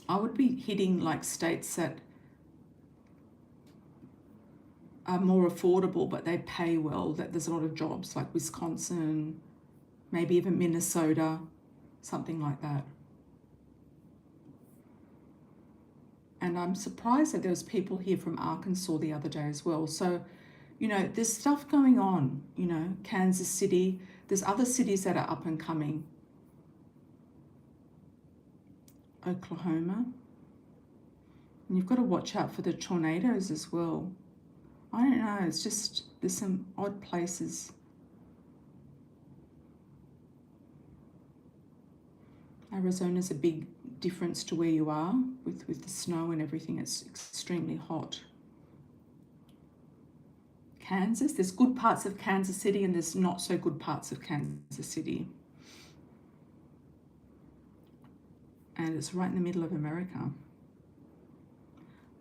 I would be hitting like states that are more affordable, but they pay well, that there's a lot of jobs, like Wisconsin, maybe even Minnesota, something like that. And I'm surprised that there was people here from Arkansas the other day as well. So, you know, there's stuff going on, you know, Kansas City. There's other cities that are up and coming. Oklahoma. And you've got to watch out for the tornadoes as well. I don't know, it's just, there's some odd places. Arizona's a big difference to where you are with the snow and everything. It's extremely hot. Kansas, there's good parts of Kansas City and there's not so good parts of Kansas City. And it's right in the middle of America.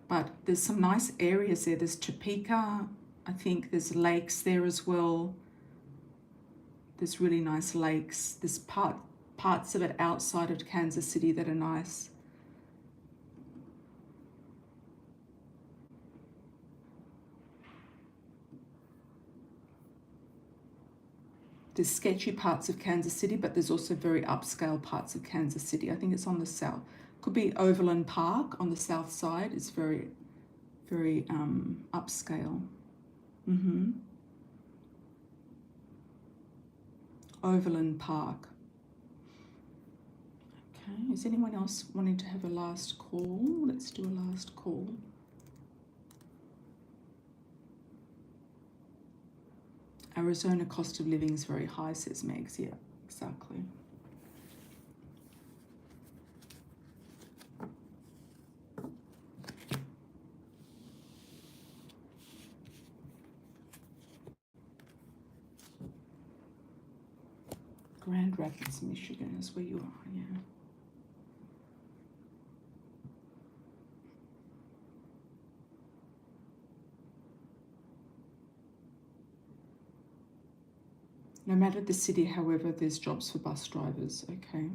But there's some nice areas there. There's Topeka, I think there's lakes there as well. There's really nice lakes. There's parts of it outside of Kansas City that are nice. There's sketchy parts of Kansas City, but there's also very upscale parts of Kansas City. I think it's on the south. Could be Overland Park on the south side. It's very, very upscale. Overland Park. Okay, is anyone else wanting to have a last call? Let's do a last call. Arizona cost of living is very high, says Megs. Yeah, exactly. Grand Rapids, Michigan is where you are, yeah. No matter the city, however, there's jobs for bus drivers, okay.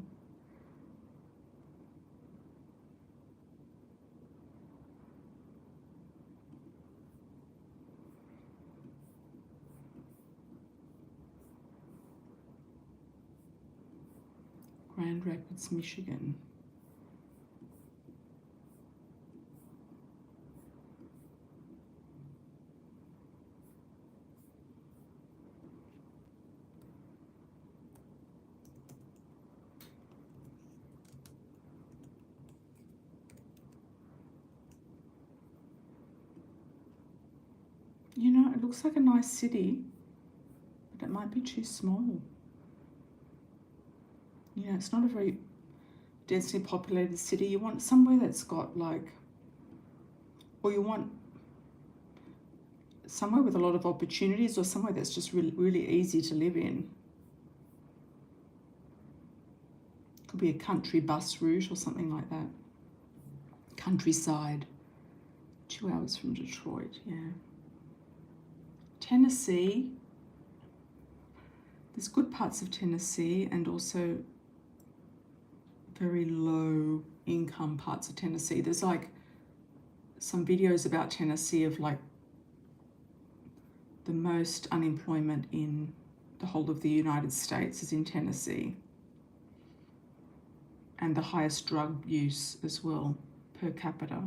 Grand Rapids, Michigan. You know, it looks like a nice city, but it might be too small. You know, it's not a very densely populated city. You want somewhere that's got like, or you want somewhere with a lot of opportunities, or somewhere that's just really, really easy to live in. Could be a country bus route or something like that. Countryside, 2 hours from Detroit, yeah. Tennessee, there's good parts of Tennessee and also very low income parts of Tennessee. There's like some videos about Tennessee of like the most unemployment in the whole of the United States is in Tennessee, and the highest drug use as well per capita.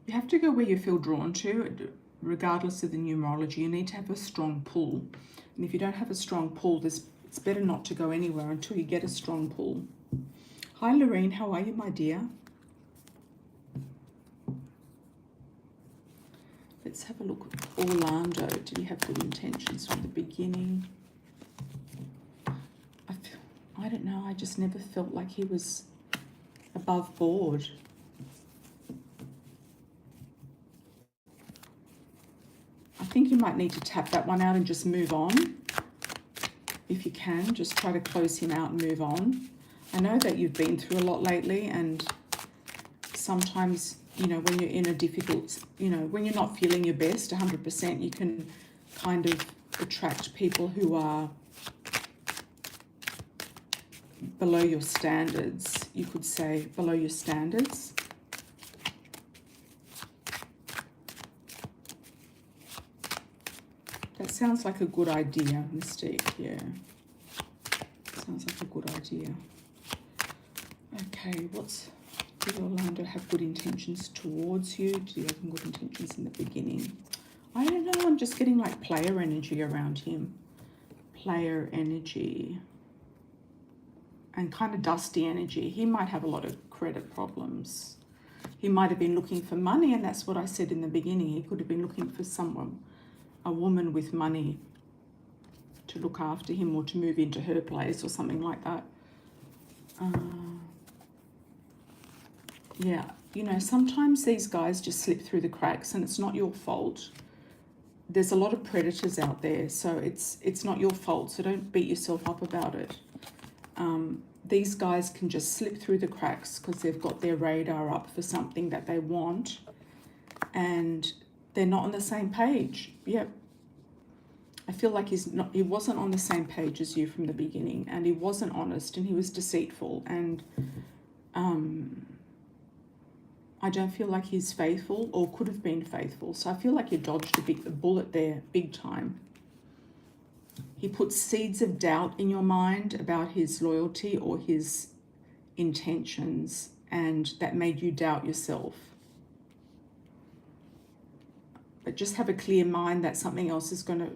You have to go where you feel drawn to, regardless of the numerology. You need to have a strong pull. And if you don't have a strong pull, it's better not to go anywhere until you get a strong pull. Hi, Lorraine. How are you, my dear? Let's have a look at Orlando. Did he have good intentions from the beginning? I don't know. I just never felt like he was above board. I think you might need to tap that one out and just move on. If you can, just try to close him out and move on. I know that you've been through a lot lately, and sometimes you know, when you're in a difficult, you know, when you're not feeling your best 100%, you can kind of attract people who are below your standards, you could say, below your standards. That sounds like a good idea, Mystique, yeah. Sounds like a good idea. Okay, did Orlando have good intentions towards you? Did he have good intentions in the beginning? I don't know, I'm just getting like player energy around him. Player energy. And kind of dusty energy. He might have a lot of credit problems. He might have been looking for money, and that's what I said in the beginning. He could have been looking for someone, a woman with money to look after him or to move into her place or something like that. Yeah, you know, sometimes these guys just slip through the cracks and it's not your fault. There's a lot of predators out there, so it's not your fault, so don't beat yourself up about it. These guys can just slip through the cracks because they've got their radar up for something that they want and they're not on the same page. Yep. I feel like he wasn't on the same page as you from the beginning, and he wasn't honest, and he was deceitful, and I don't feel like he's faithful or could have been faithful. So I feel like you dodged a bullet there, big time. He put seeds of doubt in your mind about his loyalty or his intentions, and that made you doubt yourself. But just have a clear mind that something else is going to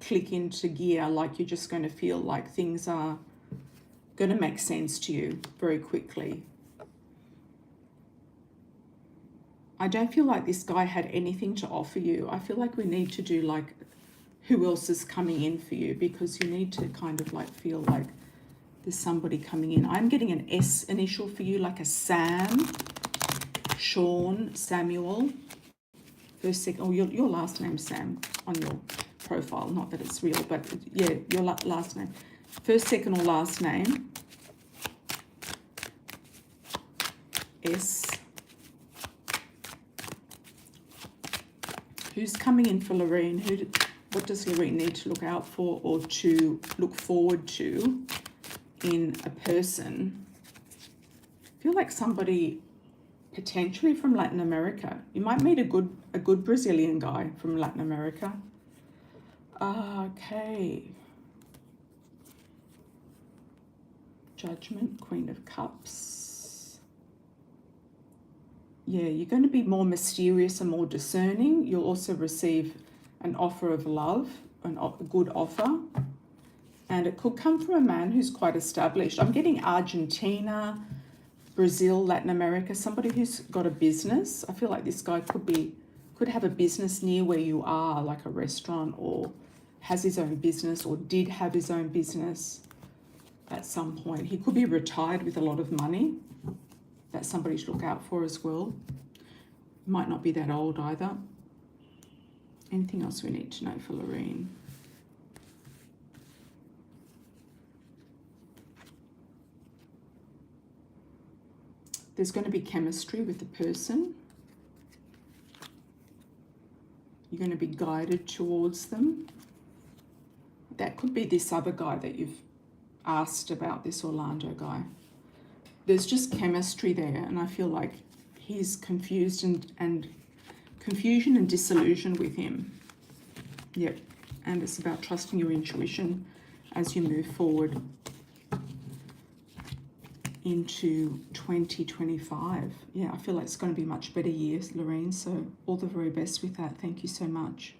click into gear, like you're just going to feel like things are going to make sense to you very quickly. I don't feel like this guy had anything to offer you. I feel like we need to do like who else is coming in for you, because you need to kind of like feel like there's somebody coming in. I'm getting an S initial for you, like a Sam, Sean, Samuel. First, second, oh, your last name, Sam, on your profile. Not that it's real, but yeah, your last name. First, second, or last name. S. Who's coming in for Lorraine? What does Lorraine need to look out for or to look forward to in a person? I feel like somebody potentially from Latin America. You might meet a good Brazilian guy from Latin America. Okay. Judgment, Queen of Cups. Yeah, you're going to be more mysterious and more discerning. You'll also receive an offer of love, a good offer. And it could come from a man who's quite established. I'm getting Argentina, Brazil, Latin America, somebody who's got a business. I feel like this guy could have a business near where you are, like a restaurant, or has his own business, or did have his own business at some point. He could be retired with a lot of money. That's somebody to look out for as well. Might not be that old either. Anything else we need to know for Lorraine? There's going to be chemistry with the person. You're going to be guided towards them. That could be this other guy that you've asked about, this Orlando guy. There's just chemistry there, and I feel like he's confused and confusion and disillusion with him. Yep, and it's about trusting your intuition as you move forward into 2025. Yeah, I feel like it's going to be much better year, Lorraine, so all the very best with that. Thank you so much.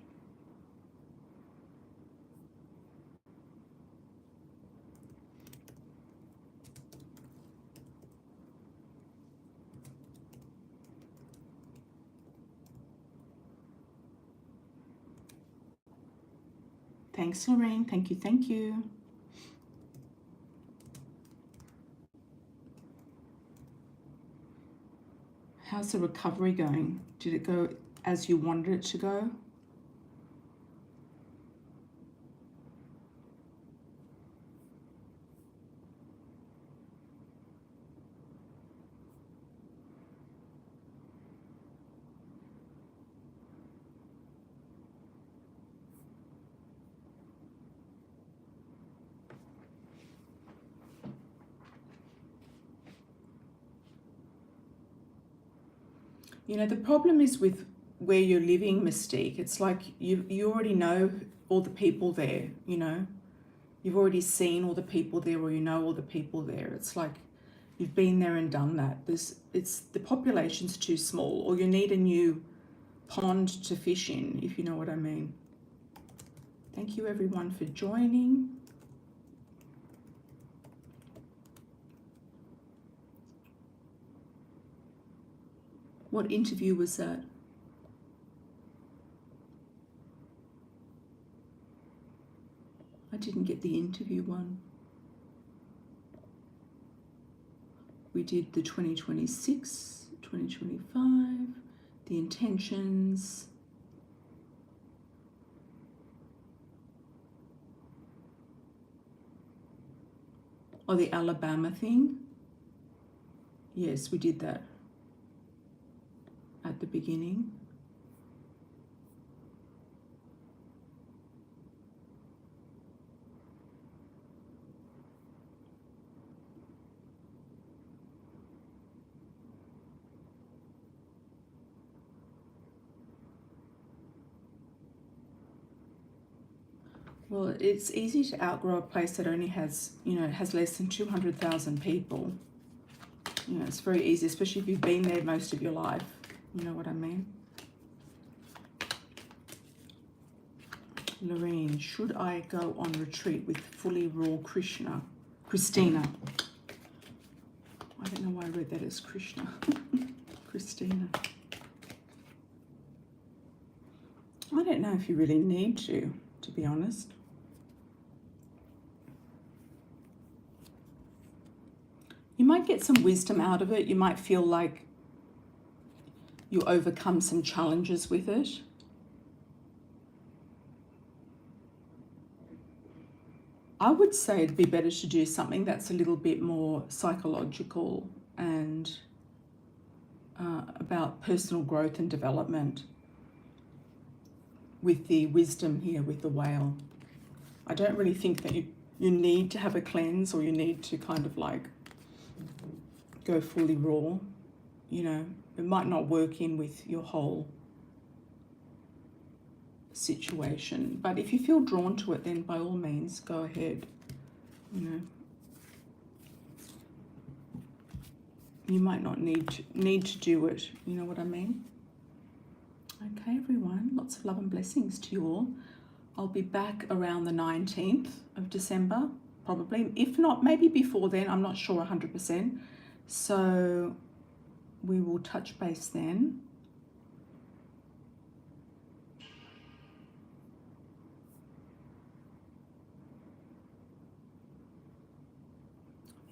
Thanks, Lorraine. Thank you, thank you. How's the recovery going? Did it go as you wanted it to go? You know, the problem is with where you're living, Mystique. It's like you already know all the people there, you know. You've already seen all the people there, or you know all the people there. It's like you've been there and done that. The population's too small, or you need a new pond to fish in, if you know what I mean. Thank you everyone for joining. What interview was that? I didn't get the interview one. We did the 2026, 2025, the intentions. Oh, the Alabama thing. Yes, we did that at the beginning. Well, it's easy to outgrow a place that only has, you know, has less than 200,000 people. You know, it's very easy, especially if you've been there most of your life. You know what I mean? Lorraine, should I go on retreat with fully raw Christina? I don't know why I read that as Krishna. Christina. I don't know if you really need to be honest. You might get some wisdom out of it. You might feel like you overcome some challenges with it. I would say it'd be better to do something that's a little bit more psychological and about personal growth and development with the wisdom here with the whale. I don't really think that you need to have a cleanse, or you need to kind of like go fully raw. You know, it might not work in with your whole situation, but if you feel drawn to it, then by all means go ahead. You know, you might not need to do it. You know what I mean? Okay, everyone, lots of love and blessings to you all. I'll be back around the 19th of December, probably. If not, maybe before then. I'm not sure 100%. So we will touch base then.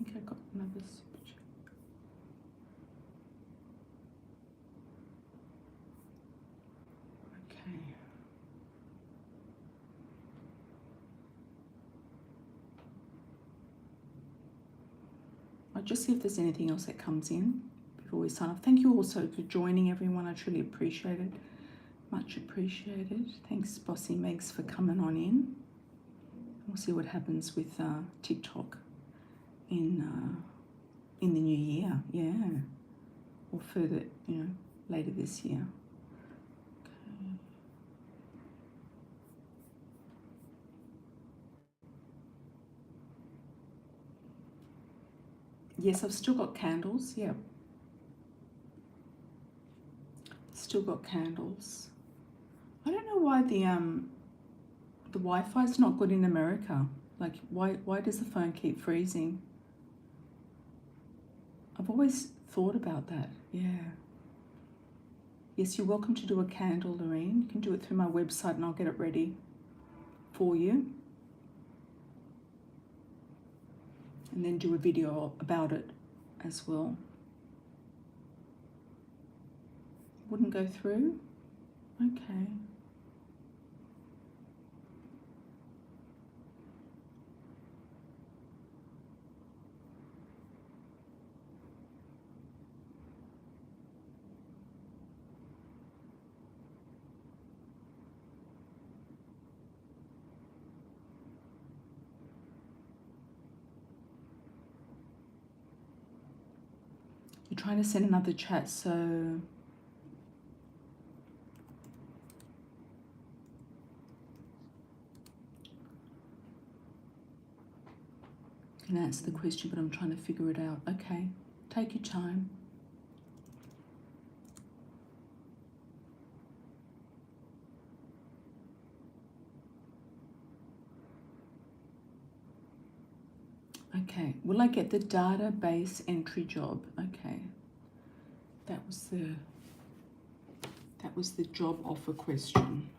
I think I got another super chat. Okay. I'll just see if there's anything else that comes in before we sign off. Thank you also for joining, everyone. I truly appreciate it. Much appreciated. Thanks, Bossy Megs, for coming on in. We'll see what happens with TikTok in the new year. Yeah, or further, you know, later this year. Okay. Yes, I've still got candles. Yeah, still got candles. I don't know why the Wi-Fi is not good in America. Like, why does the phone keep freezing? I've always thought about that. Yeah. Yes, you're welcome to do a candle, Lorraine. You can do it through my website and I'll get it ready for you. And then do a video about it as well. Wouldn't go through? Okay. You're trying to send another chat, so can answer the question, but I'm trying to figure it out. Okay, take your time. Okay, will I get the database entry job? Okay, that was the job offer question.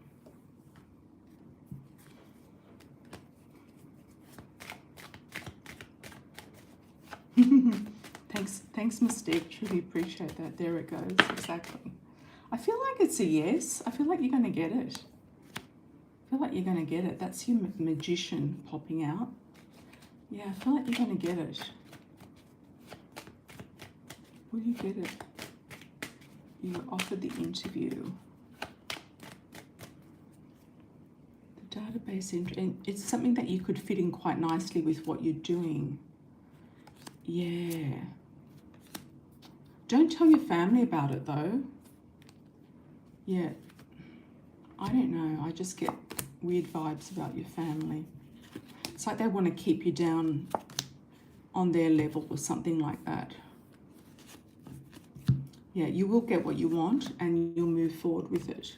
Thanks, Mystique. Truly appreciate that. There it goes. Exactly. I feel like it's a yes. I feel like you're going to get it. I feel like you're going to get it. That's your magician popping out. Yeah, I feel like you're going to get it. Will you get it? You were offered the interview. The database entry. And it's something that you could fit in quite nicely with what you're doing. Yeah. Don't tell your family about it though. Yeah. I don't know. I just get weird vibes about your family. It's like they want to keep you down on their level or something like that. Yeah, you will get what you want and you'll move forward with it.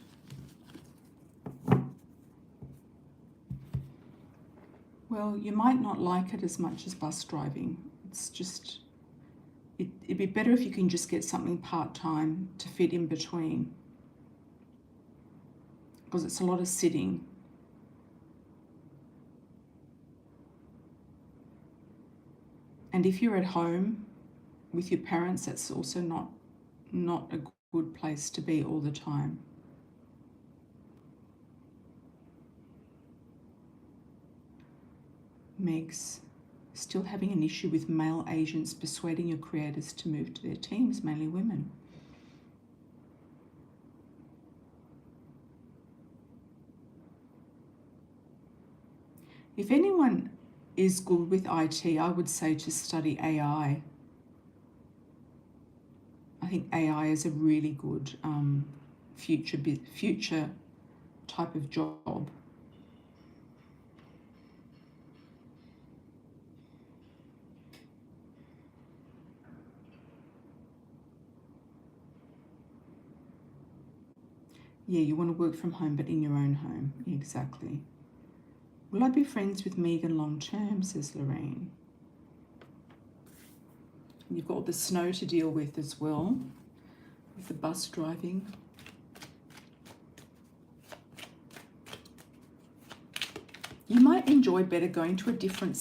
Well, you might not like it as much as bus driving. It's just, it'd be better if you can just get something part-time to fit in between. Because it's a lot of sitting. And if you're at home with your parents, that's also not a good place to be all the time. Megs, still having an issue with male agents persuading your creators to move to their teams, mainly women. If anyone is good with IT, I would say to study AI. I think AI is a really good future type of job. Yeah, you want to work from home, but in your own home. Exactly. Will I be friends with Megan long term, says Lorraine. You've got the snow to deal with as well, with the bus driving. You might enjoy better going to a different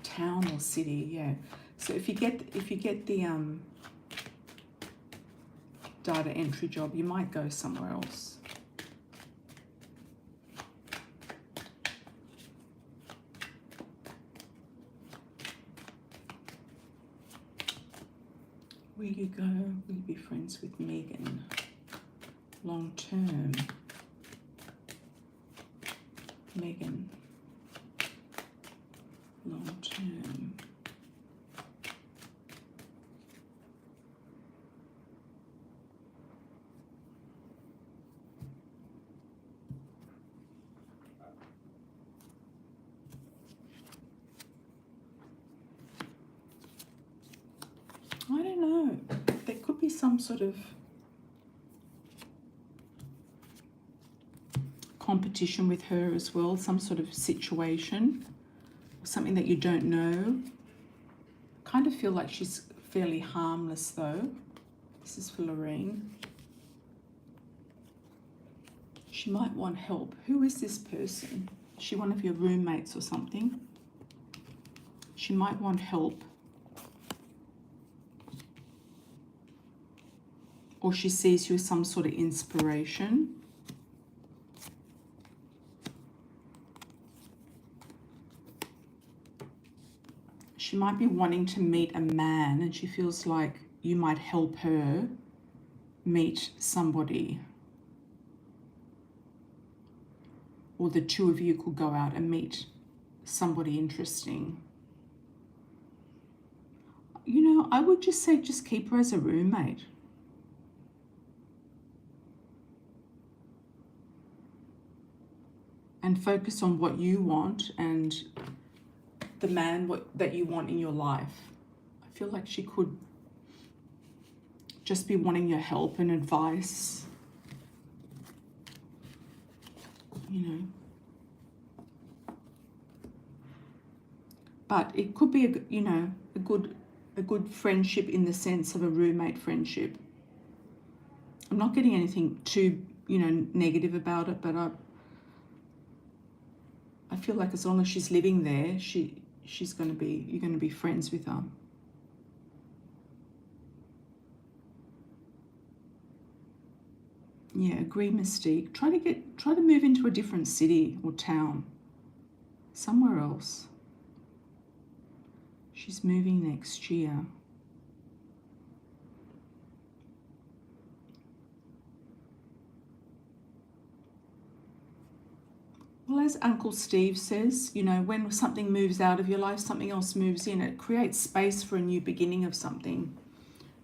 town or city, yeah. So if you get the data entry job, you might go somewhere else. Will you go? Will you be friends with Megan long term? Megan long term. I don't know. There could be some sort of competition with her as well, some sort of situation, something that you don't know. Kind of feel like she's fairly harmless though. This is for Lorraine. She might want help. Who is this person? Is she one of your roommates or something? She might want help. Or she sees you as some sort of inspiration. She might be wanting to meet a man and she feels like you might help her meet somebody. Or the two of you could go out and meet somebody interesting. You know, I would just say just keep her as a roommate. And focus on what you want and the man that you want in your life. I feel like she could just be wanting your help and advice, you know. But it could be, you know, a good friendship in the sense of a roommate friendship. I'm not getting anything too, you know, negative about it, but I feel like as long as she's living there, you're going to be friends with her. Yeah, agree, Mystique. Try to move into a different city or town, somewhere else. She's moving next year. Well, as Uncle Steve says, you know, when something moves out of your life, something else moves in. It creates space for a new beginning of something,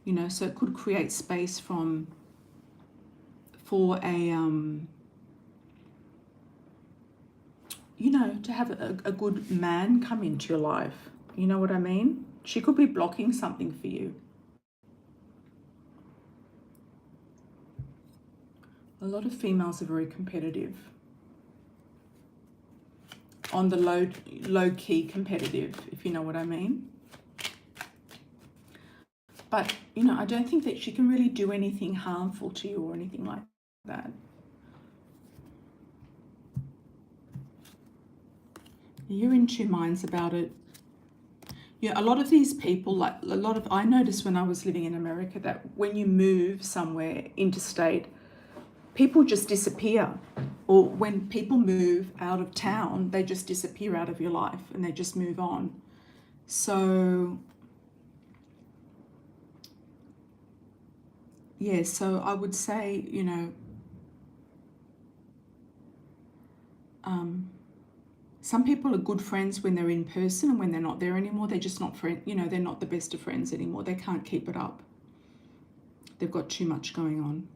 you know. So it could create space for a you know, to have a good man come into your life. You know what I mean? She could be blocking something for you. A lot of females are very competitive. On the low-key competitive, if you know what I mean. But, you know, I don't think that she can really do anything harmful to you or anything like that. You're in two minds about it. Yeah, a lot of these people, I noticed when I was living in America that when you move somewhere interstate, people just disappear. Or when people move out of town, they just disappear out of your life and they just move on. So, yeah, so I would say, you know, some people are good friends when they're in person, and when they're not there anymore, they're just not friends. You know, they're not the best of friends anymore. They can't keep it up. They've got too much going on.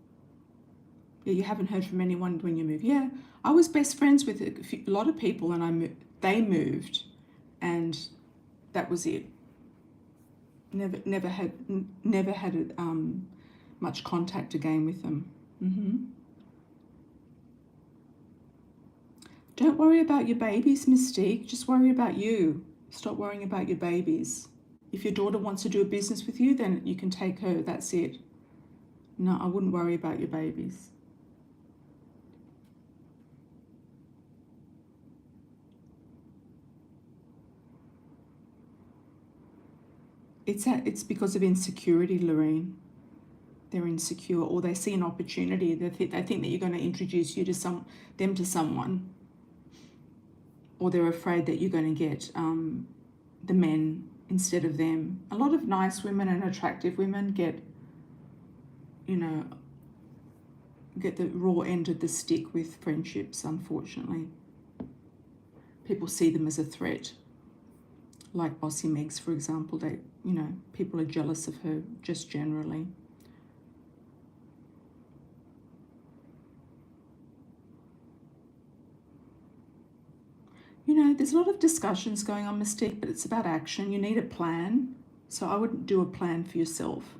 Yeah, you haven't heard from anyone when you move. Yeah, I was best friends with a lot of people, and they moved, and that was it. Never had much contact again with them. Don't worry about your babies, Mystique. Just worry about you. Stop worrying about your babies. If your daughter wants to do a business with you, then you can take her. That's it. No, I wouldn't worry about your babies. It's because of insecurity, Lorraine. They're insecure, or they see an opportunity. They think that you're going to introduce you to them to someone, or they're afraid that you're going to get the men instead of them. A lot of nice women and attractive women get, you know, get the raw end of the stick with friendships, unfortunately. People see them as a threat. Like Bossy Megs, for example, people are jealous of her just generally. You know, there's a lot of discussions going on, Mystique, but it's about action. You need a plan. So I wouldn't do a plan for yourself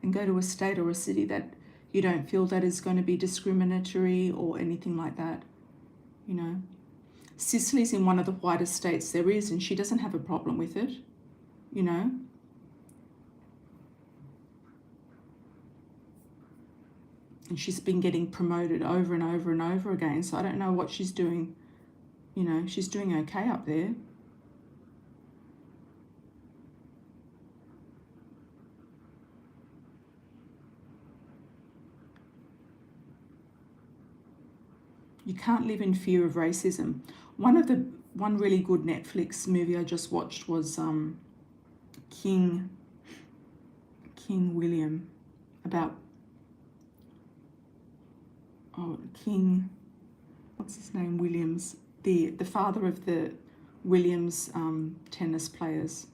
and go to a state or a city that you don't feel that is going to be discriminatory or anything like that, you know. Sicily's in one of the whitest states there is, and she doesn't have a problem with it, you know. And she's been getting promoted over and over and over again, so I don't know what she's doing. You know, she's doing okay up there. You can't live in fear of racism. One really good Netflix movie I just watched was King William, about King, what's his name, Williams, the father of the Williams tennis players.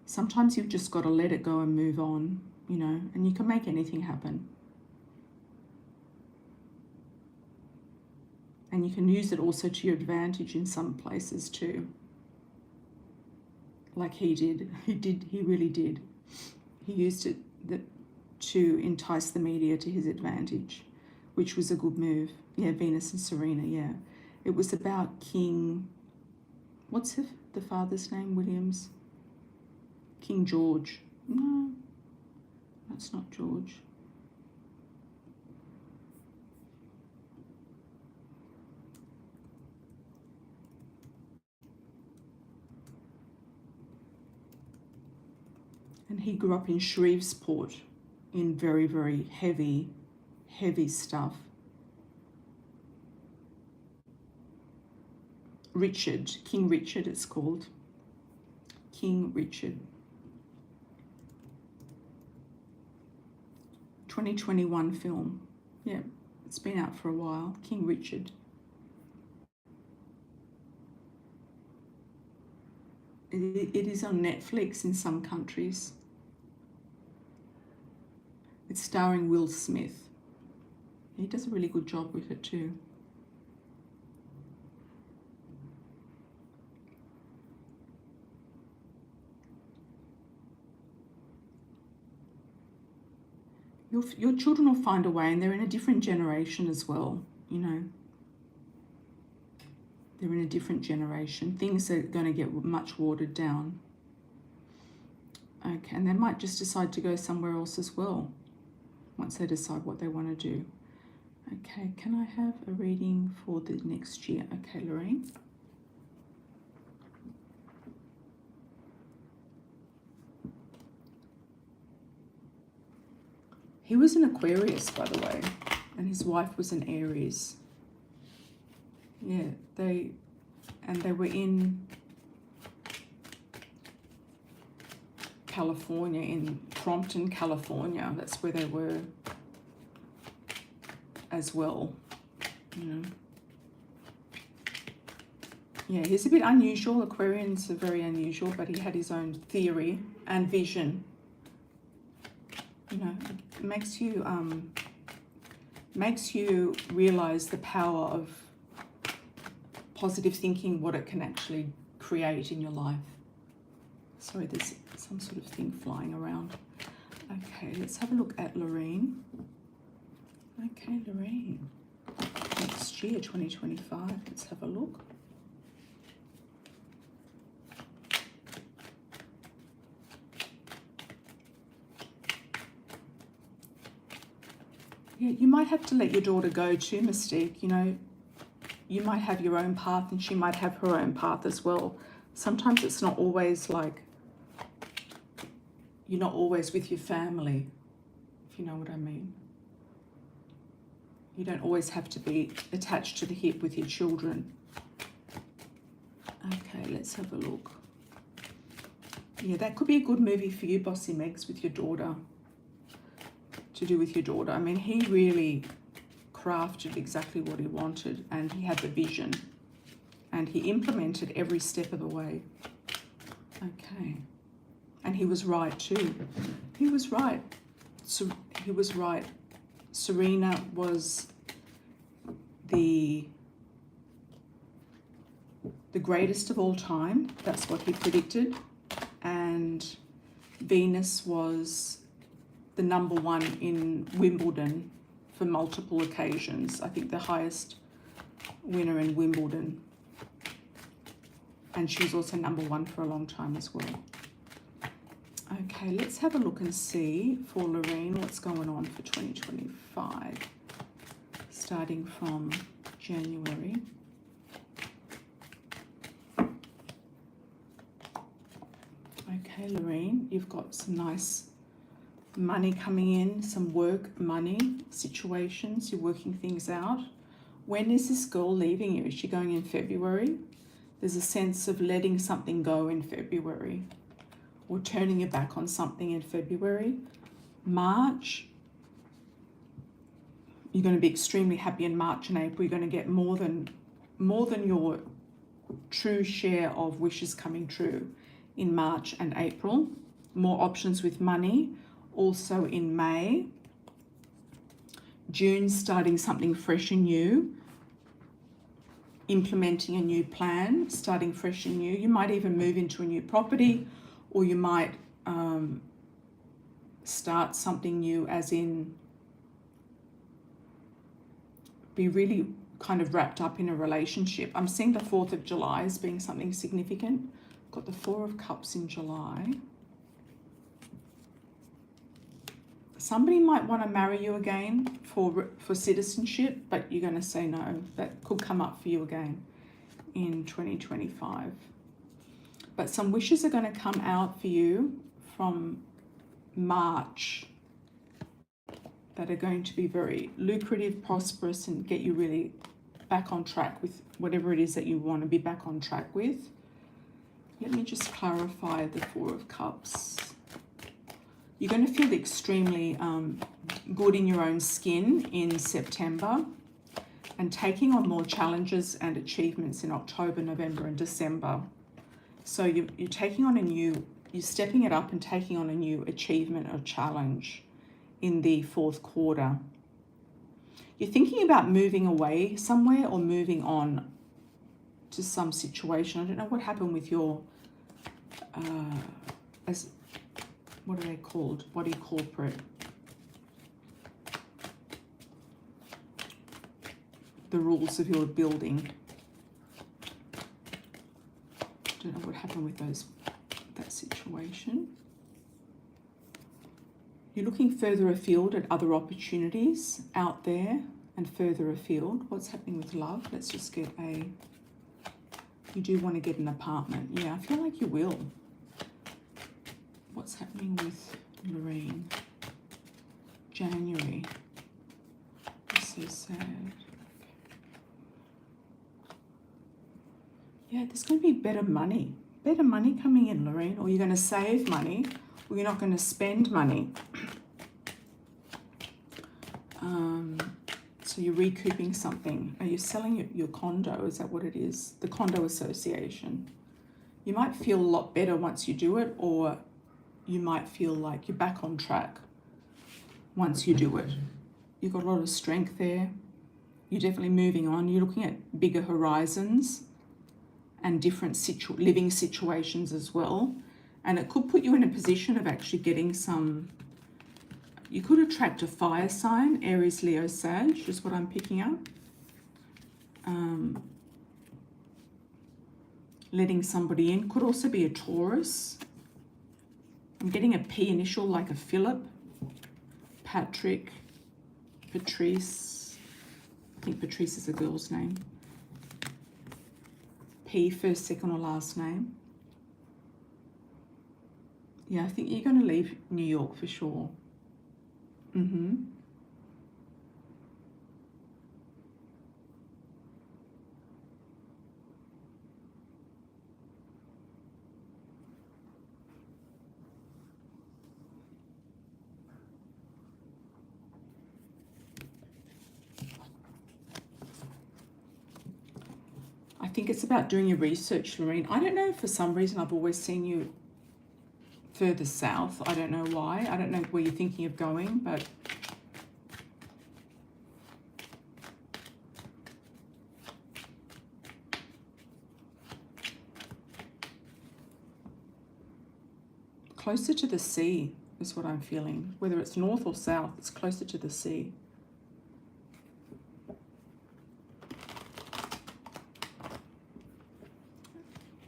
Sometimes you've just got to let it go and move on, you know, and you can make anything happen. And you can use it also to your advantage in some places too. Like he did. He really did. He used it to entice the media to his advantage, which was a good move. Yeah, Venus and Serena, yeah. It was about King, what's the father's name, Williams? King George. No, that's not George. And he grew up in Shreveport in very, very heavy stuff. Richard, King Richard it's called. King Richard. 2021 film. Yeah, it's been out for a while. King Richard. It is on Netflix in some countries. It's starring Will Smith. He does a really good job with it too. Your children will find a way, and they're in a different generation as well, you know. They're in a different generation. Things are going to get much watered down. Okay, and they might just decide to go somewhere else as well, once they decide what they want to do. Okay, can I have a reading for the next year? Okay, Lorraine. He was an Aquarius, by the way, and his wife was an Aries. Yeah, they were in California, in Compton, California. That's where they were as well, you know. Yeah, he's a bit unusual. Aquarians are very unusual, but he had his own theory and vision. You know, it makes you realize the power of positive thinking, what it can actually create in your life. Sorry, there's some sort of thing flying around. Okay, let's have a look at Lorraine. Okay, Lorraine. Next year, 2025. Let's have a look. Yeah, you might have to let your daughter go too, Mystique. You know, you might have your own path and she might have her own path as well. Sometimes it's not always like, you're not always with your family, if you know what I mean. You don't always have to be attached to the hip with your children. Okay, let's have a look. Yeah, that could be a good movie for you, Bossy Megs, with your daughter. To do with your daughter. I mean, he really crafted exactly what he wanted, and he had the vision, and he implemented every step of the way. Okay. And he was right too. He was right. So he was right. Serena was the greatest of all time. That's what he predicted. And Venus was the #1 in Wimbledon for multiple occasions. I think the highest winner in Wimbledon. And she was also #1 for a long time as well. Okay, let's have a look and see for Lorraine what's going on for 2025. Starting from January. Okay, Lorraine, you've got some nice money coming in, some work, money situations, you're working things out. When is this girl leaving you? Is she going in February? There's a sense of letting something go in February, or turning your back on something in February. March, you're going to be extremely happy in March and April. You're going to get more than your true share of wishes coming true in March and April. More options with money. Also in May. June, starting something fresh and new. implementing a new plan, starting fresh and new. You might even move into a new property, or you might start something new, as in be really kind of wrapped up in a relationship. I'm seeing the 4th of July as being something significant. Got the 4 of Cups in July. Somebody might want to marry you again for citizenship, but you're going to say no. That could come up for you again in 2025. But some wishes are going to come out for you from March that are going to be very lucrative, prosperous, and get you really back on track with whatever it is that you want to be back on track with. Let me just clarify the 4 of Cups. You're going to feel extremely good in your own skin in September, and taking on more challenges and achievements in October, November, and December. So you're taking on you're stepping it up and taking on a new achievement or challenge in the 4th quarter. You're thinking about moving away somewhere or moving on to some situation. I don't know what happened with your, what are they called? Body corporate. The rules of your building. Don't know what happened with that situation. You're looking further afield at other opportunities out there and further afield. What's happening with love? Let's just get you do want to get an apartment. Yeah, I feel like you will. What's happening with Lorraine? January. This is sad. Yeah, there's going to be better money. Better money coming in, Lorraine. Or you're going to save money, or you're not going to spend money. So you're recouping something. Are you selling your condo? Is that what it is? The condo association. You might feel a lot better once you do it, or you might feel like you're back on track once you do it. You've got a lot of strength there. You're definitely moving on. You're looking at bigger horizons and different living situations as well. And it could put you in a position of actually getting some, you could attract a fire sign, Aries, Leo, Sag, is what I'm picking up. Letting somebody in. Could also be a Taurus. I'm getting a P initial, like a Philip, Patrick, Patrice. I think Patrice is a girl's name. P, first, second, or last name. Yeah, I think you're going to leave New York for sure. I think it's about doing your research, Lorraine. I don't know, for some reason I've always seen you further south. I don't know why. I don't know where you're thinking of going, but closer to the sea is what I'm feeling. Whether it's north or south, it's closer to the sea.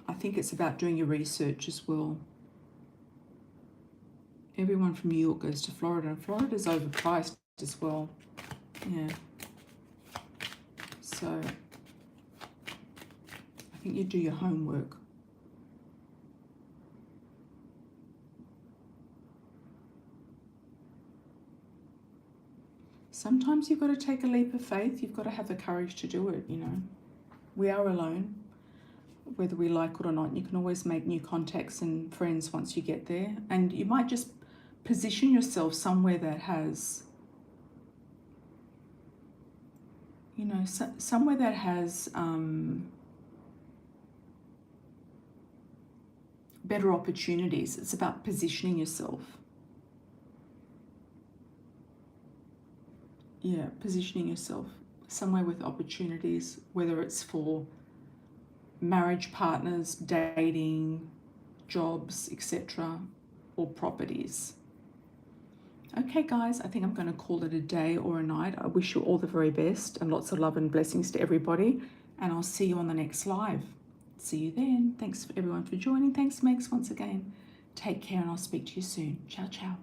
I think it's about doing your research as well. Everyone from New York goes to Florida, and Florida's overpriced as well. Yeah. So I think you do your homework. Sometimes you've got to take a leap of faith. You've got to have the courage to do it, you know. We are alone, whether we like it or not. You can always make new contacts and friends once you get there. And you might just position yourself somewhere that has, you know, somewhere that has better opportunities. It's about positioning yourself. Yeah, positioning yourself. somewhere with opportunities, whether it's for marriage partners, dating, jobs, etc., or properties. Okay, guys, I think I'm going to call it a day or a night. I wish you all the very best and lots of love and blessings to everybody. And I'll see you on the next live. See you then. Thanks for everyone for joining. Thanks, Megs, once again. Take care and I'll speak to you soon. Ciao, ciao.